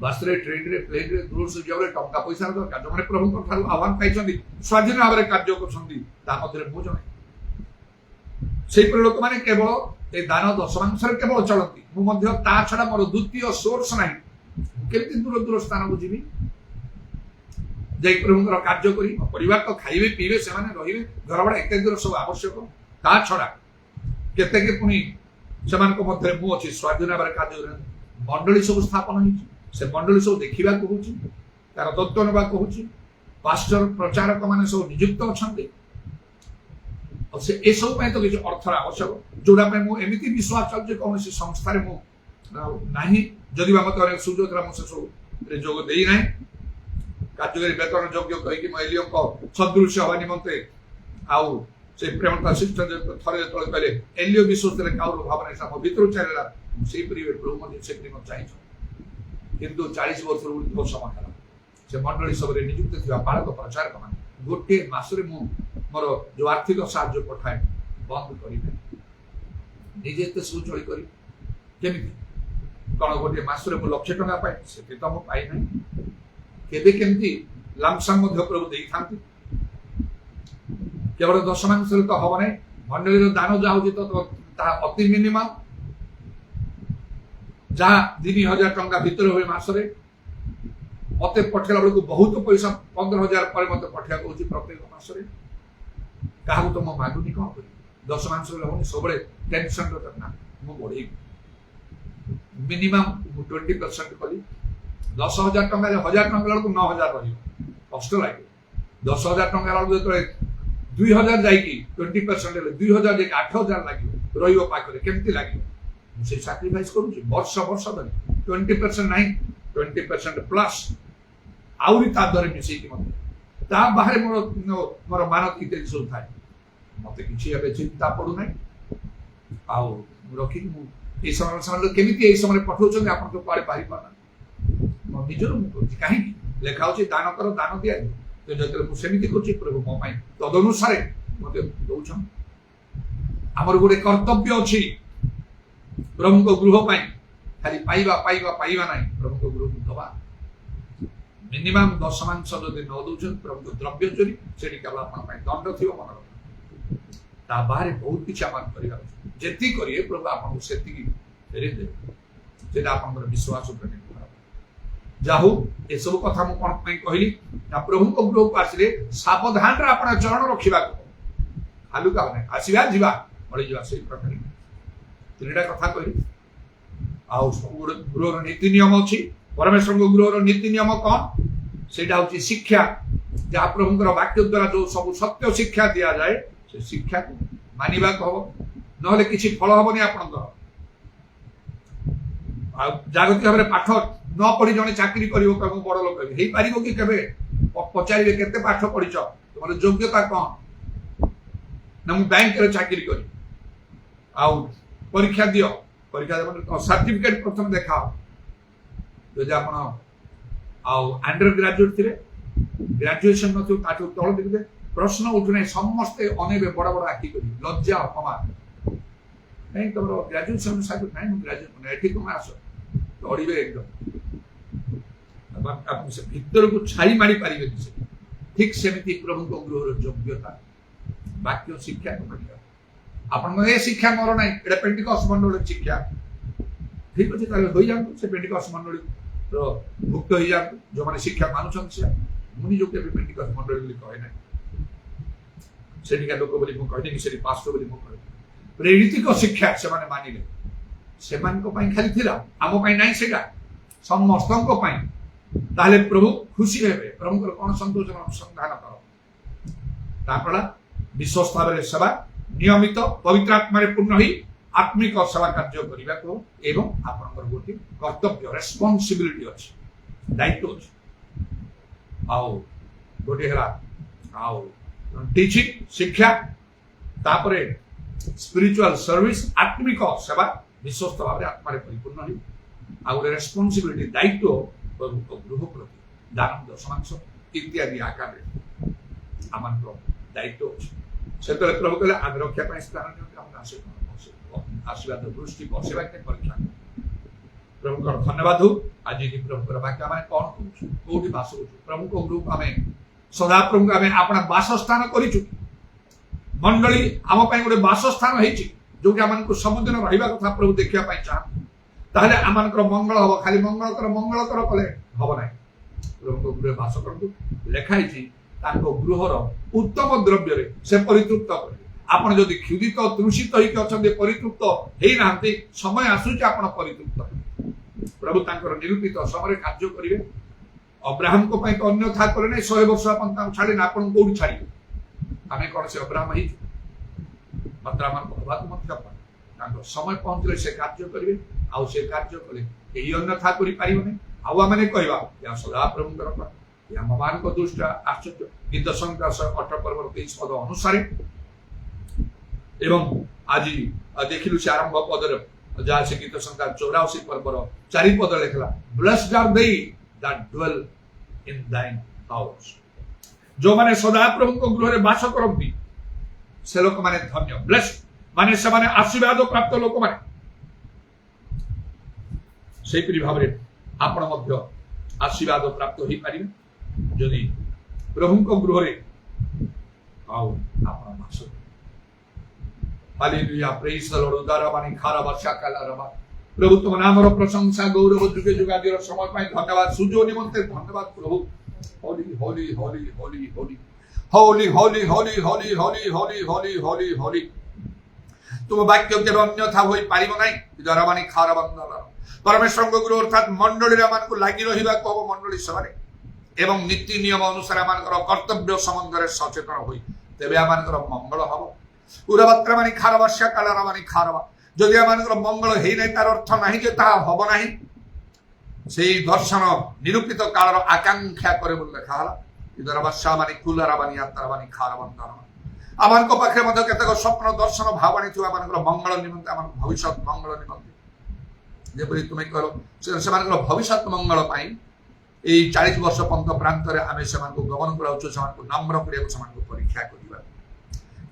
A: ବସରେ, ଟ୍ରେନରେ, ପ୍ଲେନରେ, ଦୂର ଯିବାବେଳେ ଟଙ୍କା ପଇସାର ଦରକାର। ଯେଉଁମାନେ ପ୍ରଭୁଙ୍କ ଠାରୁ ଆହ୍ୱାନ ପାଇଛନ୍ତି, ସ୍ୱାଧୀନ ଭାବରେ କାର୍ଯ୍ୟ କରୁଛନ୍ତି, ତା ମଧ୍ୟରେ ମୁଁ ଜଣେ। ସେଇପରି ଲୋକମାନେ କେବଳ ଏ ଦାନ ଦଶମାଂଶରେ କେବଳ ଚଳନ୍ତି। ମୁଁ ମଧ୍ୟ ତା ଛଡା ମୋର ଦ୍ୱିତୀୟ ସୋର୍ସ ନାହିଁ। କେମିତି ଦୂର ଦୂର ସ୍ଥାନକୁ ଯିବି? যাই প্রভুঙ্কর কার্য করি পরিবার তো খাইবে পিবে সে রহিবে ঘর ভড়া ইত্যাদির সব আবশ্যক তা ছড়া কেতেকে পুনি সেମାନଙ୍କ মধ্যে মু অছি স্বাধীন ভাবে কার্য মଣ୍ଡଳୀ ସବୁ ସ୍ଥାପନ ହେଇଛି ସେ ମଣ୍ଡଳୀ ସବୁ ଦେଖିବାକୁ ହଉଛି ତାର ତତ୍ତ୍ୱ ନେବାକୁ ହଉଛି ପାଷ୍ଟର ପ୍ରଚାରକ ମାନେ ସବୁ ନିଯୁକ୍ତ ଅଛନ୍ତି ଆଉ ସେ ଏସବୁ ପାଇଁ ତ କିଛି ଅର୍ଥର ଆବଶ୍ୟକ ଯୋଉଟା ପାଇଁ ମୁଁ ଏମିତି ବିଶ୍ୱାସ ଚାଲୁଛି କୌଣସି ସଂସ୍ଥାରେ ମୁଁ ନାହିଁ ଯଦି ବା ମତେ ଅନେକ ସୁଯୋଗ ଥିଲା ମୁଁ ସେସବୁ ଯୋଗ ଦେଇନାହିଁ କାର୍ଯ୍ୟକାରୀ ବେତନ ଯୋଗ୍ୟ କହିକି ମୁଁ ଏଲିଓଙ୍କ ସଦୃଶ୍ୟ ହେବା ନିମନ୍ତେ ଆଉ ସେ ପ୍ରେମତା ଶିଷ୍ଟ ଥରେ ଯେତେବେଳେ କହିଲେ ଏଲିଓ ବିଶ୍ୱସ୍ତରେ କାଉର ଭାବନା ମୋ ଭିତରୁ ଚାଲିଲା ସେଇପରି ପ୍ରଭୁ ମଧ୍ୟ ସେପରି ମଧ୍ୟ ଚାହିଁଛୁ କିନ୍ତୁ 40 ବର୍ଷରୁ ଉର୍ଦ୍ଧ୍ୱ ସମୟ ହେଲା ସେ ମଣ୍ଡଳୀ ସବରେ ନିଯୁକ୍ତ ଥିବା ବାଳକ ପ୍ରଚାରକ ମାନେ ଗୋଟିଏ ମାସରେ ମୁଁ ମୋର ଯୋଉ ଆର୍ଥିକ ସାହାଯ୍ୟ ପଠାଏ ବନ୍ଦ କରିବି ନିଜେ ଏତେ ସବୁ ଚଳି କରି କେମିତି କଣ ଗୋଟିଏ ମାସରେ ମୁଁ 1,00,000 ଟଙ୍କା ପାଏ ସେଠି ତ ମୁଁ ପାଇନାହିଁ କେବେ କେମିତି ଲାମସାମ ମଧ୍ୟ ପ୍ରଭୁ ଦେଇଥାନ୍ତି କେବଳ ଦଶମାଂଶରେ ତ ହବ ନାହିଁ ମଣ୍ଡଳୀର ଦାନ ଯାହା ହଉଛି ତ ତାହା ଅତି ମିନିମମ୍ ଯାହା 3,000 ଟଙ୍କା ଭିତରେ ହୁଏ ମାସରେ ମତେ ପଠେଇଲା ବେଳକୁ ବହୁତ ପଇସା 15,000 ପରେ ମତେ ପଠେଇବାକୁ ହଉଛି ପ୍ରତ୍ୟେକ ମାସରେ କାହାକୁ ତ ମୁଁ ମାଗୁନି କଣ କରିବି ଦଶମାଂଶରେ ହଉନି ସବୁବେଳେ 10% ନା ମୁଁ ବଢେଇବି ମିନିମମ୍ 20% କଲି 10,000 ଟଙ୍କାରେ 1,000 ଟଙ୍କା ବେଳକୁ 9,000 ରହିବ କଷ୍ଟ ଲାଗିବ 10,000 ଟଙ୍କା ବେଳକୁ ଯେତେବେଳେ 2,000 ଯାଇକି 20% ହେଲେ 2,000 ଯାଇକି 8,000 ଲାଗିବ ରହିବ ପାଖରେ କେମିତି ଲାଗିବ ମୁଁ ସେଇ ସାକ୍ରିଫାଇସ୍ କରୁଛି ବର୍ଷ ବର୍ଷ ଧରି 20% ନାହିଁ 20% ପ୍ଲସ୍ ଆହୁରି ତା ଦ୍ୱାରା ମିଶେଇକି ମତେ ତା ବାହାରେ ମୋର ମାନକ ଇତ୍ୟାଦି ସବୁ ଥାଏ ମତେ କିଛି ଏବେ ଚିନ୍ତା ପଡୁନାହିଁ ଆଉ ମୁଁ ରଖିକି ମୁଁ এই সময় কেমিতি এই সময় পঠাউଛନ୍ତି ଆପଣ ତ କୁଆଡେ ପାରି ପାରୁନାହାନ୍ତି ମୋ ନିଜର ମୁଁ କରୁଛି କାହିଁକି ଲେଖା ହଉଛି ଦାନ କର ଦାନ ଦିଆଯିବ ତ ଯେତେବେଳେ ମୁଁ ସେମିତି କରୁଛି ପ୍ରଭୁ ମୋ ପାଇଁ ତଦନୁସାରେ ମତେ ଦଉଛନ୍ତି ଆମର ଗୋଟେ କର୍ତ୍ତବ୍ୟ ଅଛି ପ୍ରଭୁଙ୍କ ଗୃହ ପାଇଁ ଖାଲି ପାଇବା ପାଇବା ପାଇବା ନାହିଁ ପ୍ରଭୁଙ୍କ ଗୃହକୁ ଦବା ମିନିମମ୍ ଦଶମାଂଶ ଯଦି ନ ଦଉଛନ୍ତି ପ୍ରଭୁଙ୍କ ଦ୍ରବ୍ୟ ଚୋରି ସେଠି କେବଳ ଆପଣଙ୍କ ପାଇଁ ଦଣ୍ଡ ଥିବ ମନେ ରଖ ତା ବାହାରେ ବହୁତ କିଛି ଆମର କରିବାର ଅଛି ଯେତିକି କରିବେ ପ୍ରଭୁ ଆପଣଙ୍କୁ ସେତିକି ଫେରେଇ ଦେବେ ସେଇଟା ଆପଣଙ୍କର ବିଶ୍ୱାସ ଉପରେ ନିର୍ଭର ଯାହା ହଉ ଏସବୁ କଥା ମୁଁ କଣ ପାଇଁ କହିଲି ନା ପ୍ରଭୁଙ୍କ ଗୃହକୁ ଆସିଲେ ସାବଧାନରେ ଆପଣ ଚରଣ ରଖିବାକୁ ହାଲୁକା ନାହିଁ ଆସିବା ଯିବା ପଳେଇଯିବା ସେଇ ପ୍ରକାର 3ଟା କଥା କହିଲି ଆଉ ସବୁ ଗୃହର ନୀତି ନିୟମ ଅଛି ପରମେଶ୍ୱରଙ୍କ ଗୃହର ନୀତି ନିୟମ କଣ ସେଇଟା ହଉଛି ଶିକ୍ଷା ଯାହା ପ୍ରଭୁଙ୍କର ବାକ୍ୟ ଦ୍ୱାରା ଯୋଉ ସବୁ ସତ୍ୟ ଶିକ୍ଷା ଦିଆଯାଏ ସେ ଶିକ୍ଷାକୁ ମାନିବାକୁ ହବ ନହେଲେ କିଛି ଫଳ ହବନି ଆପଣଙ୍କର ଆଉ ଜାଗତିକ ଭାବରେ ପାଠ ନ ପଢି ଜଣେ ଚାକିରି କରିବ କହିବ ବଡ ଲୋକ ହେଇପାରିବ କି କେବେ ପଚାରିବେ କେତେ ପାଠ ପଢିଛ ତୁମର ଯୋଗ୍ୟତା କଣ ନା ମୁଁ ବ୍ୟାଙ୍କରେ ଚାକିରି କରି ଆଉ ପରୀକ୍ଷା ଦିଅ ପରୀକ୍ଷା ଦେବ ସାର୍ଟିଫିକେଟ ପ୍ରଥମେ ଦେଖାଅ ଯଦି ଆପଣ ଆଉ ଅଣ୍ଡର ଗ୍ରାଜୁଏଟ ଥିଲେ ଗ୍ରାଜୁଏସନ ନଥିବ ତାଠୁ ତଳ ଦେଖିବେ ପ୍ରଶ୍ନ ଉଠୁନାହିଁ ସମସ୍ତେ ଅନେକ ବଡ ବଡ ଆଖି କରି ଲଜ୍ଜା ଅପମାନ ନାଇଁ ତମର ଗ୍ରାଜୁଏସନ ସାର୍ଟିଫିକେଟ ନାହିଁ ମୁଁ ଗ୍ରାଜୁଏଟ ଏଠି କଣ ଆସ ଦୌଡ଼ିବେ ଏକଦମ ଆପଣ ସେ ଭିତରକୁ ଛାଇ ମାରି ପାରିବେନି ସେ ଠିକ ସେମିତି ପ୍ରଭୁଙ୍କ ଗୃହର ଯୋଗ୍ୟତା ବାକ୍ୟ ଶିକ୍ଷାକୁ ମାନିବା ଆପଣଙ୍କ ଏ ଶିକ୍ଷା ମୋର ନାହିଁ ଏଇଟା ପେଣ୍ଟିକସ୍ ମଣ୍ଡଳୀର ଶିକ୍ଷା ଠିକ ଅଛି ତାହେଲେ ହୋଇଯାଆନ୍ତୁ ସେ ପେଣ୍ଟିକସ୍ ମଣ୍ଡଳୀର ଭୁକ୍ତ ହେଇଯାଆନ୍ତୁ ଯୋଉମାନେ ଶିକ୍ଷା ମାନୁଛନ୍ତି ସେ ମୁଁ ନିଜକୁ କେବେ ପେଣ୍ଟିକସ୍ ମଣ୍ଡଳୀ ବୋଲି କହେ ନାହିଁ ସେଠିକା ଲୋକ ବୋଲି ମୁଁ କହିନି ସେଠି ପାଷ୍ଟର ବୋଲି ମୁଁ କହିନି ପ୍ରେରିତିକ ଶିକ୍ଷା ସେମାନେ ମାନିଲେ ସେମାନଙ୍କ ପାଇଁ ଖାଲି ଥିଲା ଆମ ପାଇଁ ନାହିଁ ସେଇଟା ସମସ୍ତଙ୍କ ପାଇଁ ତାହେଲେ ପ୍ରଭୁ ଖୁସି ହେବେ ପ୍ରଭୁଙ୍କର କଣ ସନ୍ତୋଷ ଅନୁସନ୍ଧାନ କର ତାପରେ ବିଶ୍ୱସ୍ତ ଭାବରେ ସେବା ନିୟମିତ ପବିତ୍ର ଆତ୍ମାରେ ପୂର୍ଣ୍ଣ ହୋଇ ଆତ୍ମିକ ସେବା କାର୍ଯ୍ୟ କରିବାକୁ ଏବଂ ଆପଣଙ୍କର ଗୋଟିଏ କର୍ତ୍ତବ୍ୟ ରେସ୍ପନ୍ସିବିଲିଟି ଅଛି ଦାୟିତ୍ୱ ଅଛି ଆଉ ଗୋଟିଏ ହେଲା ଆଉ টিচিং শিক্ষা তারপরে স্পিরিচুয়াল সার্ভিস আত্মিক সেবা বিশ্বস্ত ভাবে আত্মারে পরিপূর্ণ হই আর রেসপন্সিবিলিটি দায়িত্ব প্রভুଙ୍କ গৃহ প্রতি দান দশমাংশ ইত্যাদি আকারে আমার দায়িত্ব ଅଛି ସେତେବେଳେ ପ୍ରଭୁ କହିଲେ ଆମେ ରକ୍ଷା ପାଇଁ ସ୍ଥାନ ନିଅନ୍ତି ଆମେ ଆଶୀର୍ବାଦ ଦୃଷ୍ଟି ବସେଇବା ପାଇଁ ପରୀକ୍ଷା ପ୍ରଭୁଙ୍କର ଧନ୍ୟବାଦ ହଉ ଆଜି ପ୍ରଭୁଙ୍କର ବାକ୍ୟ ଆମେ କଣ କରୁଛୁ କୋଉଠି ବାସ କରୁଛୁ ପ୍ରଭୁଙ୍କ ଗୃହକୁ ଆମେ ସଦାପ୍ରଭୁଙ୍କୁ ଆମେ ଆପଣ ବାସସ୍ଥାନ କରିଛୁ ମଣ୍ଡଳୀ ଆମ ପାଇଁ ଗୋଟେ ବାସସ୍ଥାନ ହେଇଛି ଯୋଉଠି ଆମକୁ ସବୁଦିନ ରହିବା କଥା ପ୍ରଭୁ ଦେଖିବା ପାଇଁ ଚାହାନ୍ତି ତାହେଲେ ଆମମାନଙ୍କର ମଙ୍ଗଳ ହବ ଖାଲି ମଙ୍ଗଳ କର କଲେ ହବ ନାହିଁ ପ୍ରଭୁଙ୍କ ଗୃହରେ ବାସ କରନ୍ତୁ। ଲେଖା ହେଇଛି ତାଙ୍କ ଗୃହର ଉତ୍ତମ ଦ୍ରବ୍ୟରେ ସେ ପରିତୃପ୍ତ କରିବେ। ଆପଣ ଯଦି କ୍ଷୁଧିତ ତୃଷିତ ହେଇକି ଅଛନ୍ତି, ପରିତୃପ୍ତ ହେଇନାହାନ୍ତି, ସମୟ ଆସୁଛି ଆପଣ ପରିତୃପ୍ତ ହେବେ। ପ୍ରଭୁ ତାଙ୍କର ନିରୂପିତ ସମୟରେ କାର୍ଯ୍ୟ କରିବେ। ଅବ୍ରାହମଙ୍କ ପାଇଁ ତ ଅନ୍ୟଥା କଲେ ନାହିଁ, 100 ବର୍ଷ ଆପଣ ତାଙ୍କୁ ଛାଡ଼ିଲେ, ଆପଣଙ୍କୁ କୋଉଠି ଛାଡ଼ିବେ? ଆମେ କଣ ସେ ଅବ୍ରାହମ ହେଇଛୁ? ମାତ୍ର ଆମକୁ ହବାକୁ ମଧ୍ୟ ତାଙ୍କ ସମୟ ପହଞ୍ଚିଲେ ସେ କାର୍ଯ୍ୟ କରିବେ। ଆଉ ସେ କାର୍ଯ୍ୟ କଲେ କେହି ଅନ୍ୟଥା କରିପାରିବନି। ଆଉ ଆମେ କହିବା ଏହା ସଦାପ୍ରଭୁଙ୍କର କଥା, ଏହା ଆମମାନଙ୍କ ଦୃଷ୍ଟିରେ ଆଶ୍ଚର୍ଯ୍ୟ। ଗୀତ ସଂହିତା 118 ପର୍ବର 23 ପଦ ଅନୁସାରେ। ଏବଂ ଆଜି ଦେଖିଲୁ ସେ ଆରମ୍ଭ ପଦରେ ଯାହା ସେ ଗୀତ ସଂହିତା 84 ପର୍ବର 4 ପଦ ଲେଖିଲା, blessed R they that dwell in thine house। ଯୋଉମାନେ ସଦାପ୍ରଭୁଙ୍କ ଗୃହରେ ବାସ କରନ୍ତି ସେ ଲୋକମାନେ ଧନ୍ୟ। ବ୍ଲେସ୍ଡ ମାନେ ସେମାନେ ଆଶୀର୍ବାଦ ପ୍ରାପ୍ତ ଲୋକମାନେ। ସେହିପରି ଭାବରେ ଆପଣ ମଧ୍ୟ ଆଶୀର୍ବାଦ ପ୍ରାପ୍ତ ହେଇପାରିବେ ଯଦି ପ୍ରଭୁଙ୍କ ଗୃହରେ ଆଉ ଆପଣ ବାସ କରିବେ। ହାଲେଲୁୟା, ପ୍ରେଜ୍ ଦ ଲର୍ଡ। ଉଦାରବାଣୀ ଖାରବା ଶାକାଲାରବା। ପ୍ରଭୁ ତୁମ ନାମର ପ୍ରଶଂସା ଗୌରବ ଯୁଗେ ଯୁଗାଦିର ସମୟ ପାଇଁ ଧନ୍ୟବାଦ। ସୁଯୋଗ ନିମନ୍ତେ ଧନ୍ୟବାଦ ପ୍ରଭୁ। ହୋଲି ହୋଲି ହୋଲି ହୋଲି ହୋଲି ହୋଲି ହୋଲି ହୋଲି ହୋଲି ହୋଲି ହୋଲି ହୋଲି ହୋଲି ହୋଲି। ତୁମ ବାକ୍ୟ କେବେ ଅନ୍ୟଥା ହୋଇପାରିବ ନାହିଁ। ଉଦାରବାଣୀ ଖାରବାନ୍ଦର ପରମେଶ୍ୱରଙ୍କ ଗୃହ ଅର୍ଥାତ୍ ମଣ୍ଡଳୀରେ ଆମମାନଙ୍କୁ ଲାଗି ରହିବାକୁ ହବ। ମଣ୍ଡଳୀ ସଭାରେ ଏବଂ ନୀତି ନିୟମ ଅନୁସାରେ ଆମମାନଙ୍କର କର୍ତ୍ତବ୍ୟ ସମ୍ବନ୍ଧରେ ସଚେତନ ହୋଇ ତେବେ ଆମମାନଙ୍କର ମଙ୍ଗଳ ହବ। ଉରବାତ୍ରା ମାନେ ଖାରବା ଶାକାଲାର ମାନେ ଖାରବା। ଯଦି ଆମମାନଙ୍କର ମଙ୍ଗଳ ହେଇନାହିଁ ତାର ଅର୍ଥ ନାହିଁ ଯେ ତାହା ହବ ନାହିଁ। ସେଇ ଦର୍ଶନ ନିରୂପିତ କାଳର ଆକାଂକ୍ଷା କରେ ବୋଲି ଲେଖା ହେଲା। ଇଦରବାସା ମାନେ କୁଲାରା ମାନେ ଯାତ୍ରା ମାନେ ଖାରବନ୍ଦର। ଆମମାନଙ୍କ ପାଖରେ ମଧ୍ୟ କେତେକ ସ୍ୱପ୍ନ ଦର୍ଶନ ଭାବାଣୀ ଥିବା ଆମମାନଙ୍କର ମଙ୍ଗଳ ନିମନ୍ତେ, ଆମର ଭବିଷ୍ୟତ ମଙ୍ଗଳ ନିମନ୍ତେ। ଯେପରି ତୁମେ କହିଲ ସେମାନଙ୍କର ଭବିଷ୍ୟତ ମଙ୍ଗଳ ପାଇଁ এই 40 ବର୍ଷ ପର୍ଯ୍ୟନ୍ତ ପ୍ରାନ୍ତରେ ଆମେ ସେମାନଙ୍କୁ ଗମନ କରାଉଛୁ, ସେମାନଙ୍କୁ ନମ୍ର କରିବାକୁ, ସେମାନଙ୍କୁ ପରୀକ୍ଷା କରିବା।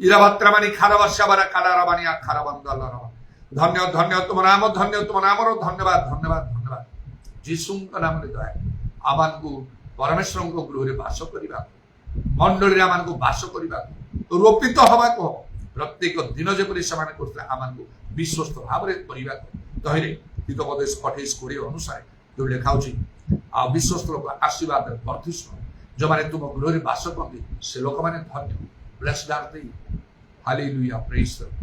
A: ଇରାବାତ୍ରା ମାନେ ଖାରବାସାବାରା କାଲାରା ମାନେ ଖାରବନ୍ଦଲର। ଧନ୍ୟ ଧନ୍ୟ ତୁମ ନାମ, ଧନ୍ୟ ତୁମ ନାମର ଧନ୍ୟବାଦ ଧନ୍ୟବାଦ ଧନ୍ୟବାଦ। ଯୀଶୁଙ୍କ ନାମରେ ଦୟା ଆମମାନଙ୍କୁ ପରମେଶ୍ୱରଙ୍କ ଗୃହରେ ବାସ କରିବାକୁ, ମଣ୍ଡଳୀରେ ଆମମାନଙ୍କୁ ବାସ କରିବାକୁ, ରୋପିତ ହବାକୁ ହବ। ପ୍ରତ୍ୟେକ ଦିନ ଯେପରି ସେମାନେ କରୁଥିଲେ ଆମମାନଙ୍କୁ ବିଶ୍ୱସ୍ତ ଭାବରେ କରିବାକୁ। ତହିଁରେ ହିତୋପଦେଶ 28-20 ଅନୁସାରେ ଯୋଉ ଲେଖା ହେଉଛି, ଆଉ ବିଶ୍ୱସ୍ତ ଲୋକ ଆଶୀର୍ବାଦରେ ବର୍ଦ୍ଧିଷ୍ଣୁ, ଯେଉଁମାନେ ତୁମ ଗୃହରେ ବାସ କରନ୍ତି ସେ ଲୋକମାନେ ଧନ୍ୟ। Blessed R they। ହାଲେଲୁୟା, ପ୍ରେଜ୍ ଦ ଲର୍ଡ।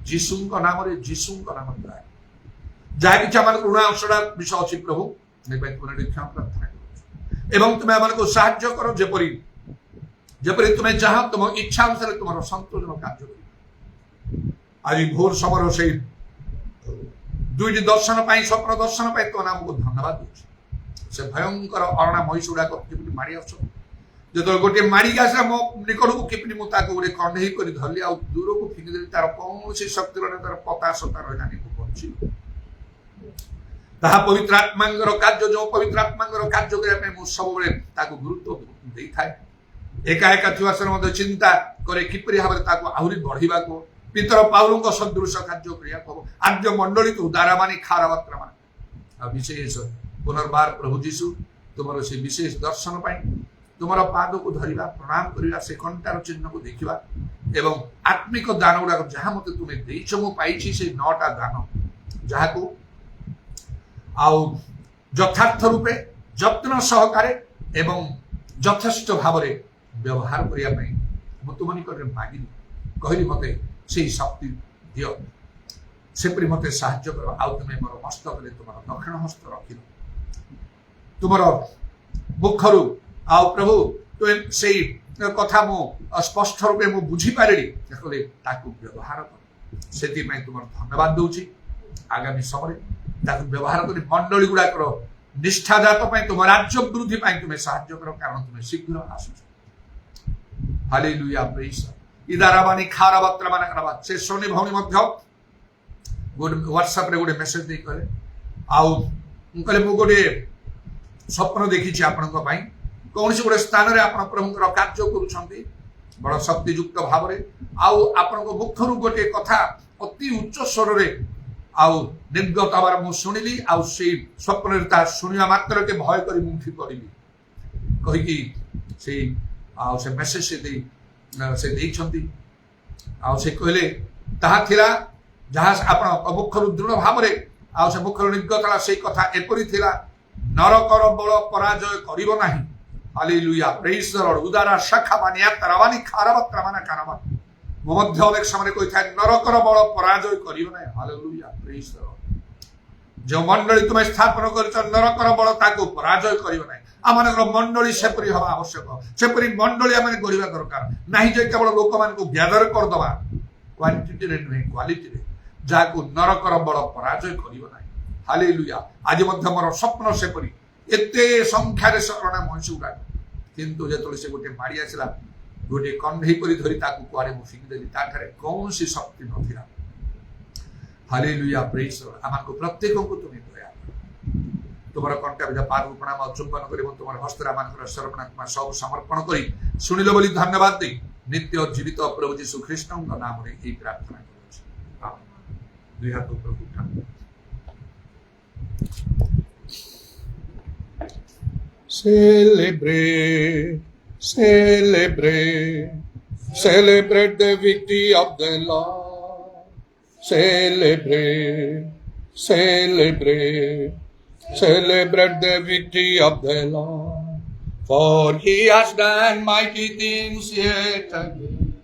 A: ଯୀଶୁଙ୍କ ନାମରେ, ଯୀଶୁଙ୍କ ନାମରେ ଦୟା। ଯାହା କିଛି ଆମମାନଙ୍କୁ ଋଣ ଅଂଶଟା ବିଷୟ ଅଛି ପ୍ରଭୁ, ପୁନରୀକ୍ଷଣ ପ୍ରାର୍ଥନା କରୁଛୁ। ଏବଂ ତୁମେ ଆମମାନଙ୍କୁ ସାହାଯ୍ୟ କର, ଯେପରି ଯେପରି ତୁମେ ଯାହା ତୁମ ଇଚ୍ଛା ଅନୁସାରେ ତୁମର ସନ୍ତୋଷଣ କାର୍ଯ୍ୟ କରିବ। ଆଜି ଭୋର ସମୟର ସେଇ 2ଟି ଦର୍ଶନ ପାଇଁ, ସ୍ୱପ୍ନ ଦର୍ଶନ ପାଇଁ ତୁମ ନାମକୁ ଧନ୍ୟବାଦ ଦେଉଛି। ସେ ଭୟଙ୍କର ଅରଣା ମହିଷ ଗୁଡାକ କେମିତି ମାଡ଼ି ଆସୁଛନ୍ତି, ଯେତେବେଳେ ଗୋଟିଏ ମାଡ଼ିକି ଆସିଲା ମୋ ନିକଟକୁ, କେମିତି ମୁଁ ତାକୁ ଗୋଟେ କଣ୍ଢେଇ କରି ଧରିଲି ଆଉ ଦୂରକୁ ଫିଙ୍ଗିଦେଲି। ତାର କୌଣସି ଶକ୍ତି ରହିଲା, ତାର ପତା ସତା ରହିଲା ନାହିଁ, ବଞ୍ଚି। ତାହା ପବିତ୍ର ଆତ୍ମାଙ୍କର କାର୍ଯ୍ୟ, ଯେଉଁ ପବିତ୍ର ଆତ୍ମାଙ୍କର କାର୍ଯ୍ୟ କରିବା ପାଇଁ ମୁଁ ସବୁବେଳେ ତାକୁ ଗୁରୁତ୍ୱ ଦେଇଥାଏ। ଏକା ଏକା ଥିବା ସେ ମଧ୍ୟ ଚିନ୍ତା କରେ କିପରି ଭାବରେ ତାକୁ ଆହୁରି ବଢିବାକୁ, ପିତର ପାଉଲଙ୍କ ସଦୃଶ କାର୍ଯ୍ୟ କରିବାକୁ ହବ। ଆଦ୍ୟ ମଣ୍ଡଳୀ ତୁ ଦାରାମାନି ଖାରବାତ୍ରା ମାନେ। ଆଉ ବିଶେଷ ପୁନର୍ବାର ପ୍ରଭୁ ଯୀଶୁ ତୁମର ସେ ବିଶେଷ ଦର୍ଶନ ପାଇଁ ତୁମର ପାଦକୁ ଧରିବା, ପ୍ରଣାମ କରିବା, ସେ କଣ୍ଟାର ଚିହ୍ନକୁ ଦେଖିବା ଏବଂ ଆତ୍ମିକ ଦାନ ଗୁଡାକ ଯାହା ମତେ ତୁମେ ଦେଇଛ, ମୁଁ ପାଇଛି ସେ 9ଟା ଦାନ, ଯାହାକୁ ଆଉ ଯଥାର୍ଥ ରୂପେ, ଯତ୍ନ ସହକାରେ ଏବଂ ଯଥେଷ୍ଟ ଭାବରେ ବ୍ୟବହାର କରିବା ପାଇଁ ମୁଁ ତୁମ ନିକଟରେ ମାଗିଲି। କହିଲି ମତେ ସେଇ ଶକ୍ତି ଦିଅ, ସେପରି ମତେ ସାହାଯ୍ୟ କର। ଆଉ ତୁମେ ମୋର ମସ୍ତକରେ ତୁମର ଦକ୍ଷିଣ ହସ୍ତ ରଖିଲ। ତୁମର ମୁଖରୁ ଆଉ ପ୍ରଭୁ ତୁମେ ସେଇ କଥା ମୁଁ ସ୍ପଷ୍ଟ ରୂପେ ମୁଁ ବୁଝିପାରିଲି, କହିଲେ ତାକୁ ବ୍ୟବହାର କର। ସେଥିପାଇଁ ତୁମର ଧନ୍ୟବାଦ ଦଉଛି। ଆଗାମୀ ସମୟରେ ତାକୁ ବ୍ୟବହାର କରି ମଣ୍ଡଳୀ ଗୁଡାକର ନିଷ୍ଠାଜାତ ପାଇଁ, ତୁମ ରାଜ୍ୟ ବୃଦ୍ଧି ପାଇଁ ତୁମେ ସାହାଯ୍ୟ କର, କାରଣ ତୁମେ ଶୀଘ୍ର ଆସୁଛ। ହାଲେଲୁୟା, ପ୍ରେଜ୍ ଦ ଲର୍ଡ। ଇଦାରାବାନି ଖାରବାତ୍ରା ମାନେ ଖାରବାତ। ସେ ସୋନି ଭଉଣୀ ମଧ୍ୟ ଗୋଟେ ହ୍ୱାଟ୍ସଆପରେ ଗୋଟେ ମେସେଜ ଦେଇ କହିଲେ, ଆଉ ମୁଁ କହିଲେ ମୁଁ ଗୋଟେ ସ୍ୱପ୍ନ ଦେଖିଛି ଆପଣଙ୍କ ପାଇଁ। କୌଣସି ଗୋଟେ ସ୍ଥାନରେ ଆପଣ ପ୍ରଭୁଙ୍କର କାର୍ଯ୍ୟ କରୁଛନ୍ତି ବଡ଼ ଶକ୍ତିଯୁକ୍ତ ଭାବରେ, ଆଉ ଆପଣଙ୍କ ମୁଖରୁ ଗୋଟିଏ କଥା ଅତି ଉଚ୍ଚ ସ୍ୱରରେ ଆଉ ନିର୍ଗତ ହେବାର ମୁଁ ଶୁଣିଲି। ଆଉ ସେଇ ସ୍ୱପ୍ନରେ ତାହା ଶୁଣିବା ମାତ୍ରକେ ଭୟ କରି ମୁଁ ଉଠି ପଡ଼ିଲି କହିକି ସେଇ ଆଉ ସେ ମେସେଜ ସେ ଦେଇଛନ୍ତି। ଆଉ ସେ କହିଲେ ତାହା ଥିଲା ଯାହା ଆପଣ ମୁଖରୁ ଦୃଢ଼ ଭାବରେ, ଆଉ ସେ ମୁଖରୁ ନିର୍ଗତ ହେଲା ସେଇ କଥା ଏପରି ଥିଲା ନରକର ବଳ ପରାଜୟ କରିବ ନାହିଁ। ହାଲେଲୁୟା, ପ୍ରେଜ୍ ଦ ଲର୍ଡ। ଉଦାରା ଶାଖା ବାନିଆ ତରାବାନି ଖାରବ ତ୍ରାମାନା କାରବା। ମୁଁ ମଧ୍ୟ ଅନେକ ସମୟରେ କହିଥାଏ ନରକର ବଳ ପରାଜୟ କରିବ ନାହିଁ। ହାଲେଲୁୟା, ପ୍ରେଜ୍ ଦ ଲର୍ଡ। ଯେଉଁ ମଣ୍ଡଳୀ ତୁମେ ସ୍ଥାପନ କରିଛ ନରକର ବଳ ତାକୁ ପରାଜୟ କରିବ ନାହିଁ। ଆମମାନଙ୍କର ମଣ୍ଡଳୀ ସେପରି ହେବା ଆବଶ୍ୟକ। ସେପରି ମଣ୍ଡଳୀ ଆମେ ଗଢ଼ିବା ଦରକାର। ନାହିଁ ଯେ କେବଳ ଲୋକମାନଙ୍କୁ ଗ୍ୟାଦର କରିଦେବା, କ୍ୱାଣ୍ଟିଟିରେ ନୁହେଁ କ୍ୱାଲିଟିରେ, ଯାହାକୁ ନରକର ବଳ ପରାଜୟ କରିବ ନାହିଁ। ହାଲେଲୁୟା। ଆଜି ମଧ୍ୟ ମୋର ସ୍ୱପ୍ନ ସେପରି, ଏତେ ସଂଖ୍ୟାରେ ଶରଣ ମଣିଷ ଗୁଡ଼ାକ, କିନ୍ତୁ ଯେତେବେଳେ ସେ ଗୋଟେ ମାଡ଼ି ଆସିଲା, ଗୋଟିଏ କଣ୍ଢେଇ କରି ଧରି ତାକୁ କୁଆଡ଼େ ମୁଁ ଫିଙ୍ଗିଦେଲି, ତାଠାରେ କୌଣସି ଶକ୍ତି ନଥିଲା। ହାଲେଲୁୟା, ପ୍ରେଜ୍ ଦ ଲର୍ଡ। ଆମକୁ ପ୍ରତ୍ୟେକଙ୍କୁ ତୁମେ ଦୟା କର। ତୁମର କଣ୍ଟା ବିଧା ପାଦକୁ ପ୍ରଣାମ ଚୁମ୍ବନ କରି ଏବଂ ତୁମର ହସ୍ତରେ ଆମମାନଙ୍କର ଶରଣାତ୍ମା ସବୁ ସମର୍ପଣ କରି ଶୁଣିଲ ବୋଲି ଧନ୍ୟବାଦ ଦେଇ ନିତ୍ୟ ଜୀବିତ ପ୍ରଭୁ ଯୀଶୁ ଖ୍ରୀଷ୍ଟଙ୍କ ନାମରେ ଏହି ପ୍ରାର୍ଥନା କରୁଛି। ଆମେନ୍। ଦୁଇ ହାତ ଉପରକୁ ଉଠାନ୍ତୁ।
C: Celebrate, celebrate, celebrate the victory of the Lord. Celebrate, celebrate, celebrate the victory of the Lord. For he has done mighty things yet again.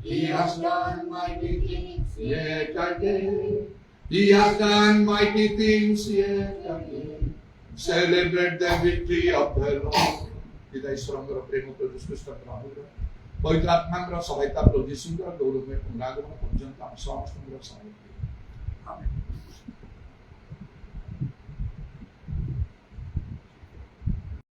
C: He has done mighty things yet again. He has done mighty things yet again. Celebrate the victory of the Lord. पिता ईश्वरଙ୍କର ପ୍ରେମ ପ୍ରଭୁ ଶ୍ରୀକୃଷ୍ଣଙ୍କର ଅନୁଗ୍ରହ ପବିତ୍ର ଆତ୍ମାଙ୍କର ସହାୟତା ପ୍ରଭୁ ଯୀଶୁଙ୍କର ଗୌରବମୟ ପୁନରାଗମନ ପର୍ଯ୍ୟନ୍ତ ଆମ ସମସ୍ତଙ୍କର ସହାୟତା। ଆମେନ୍।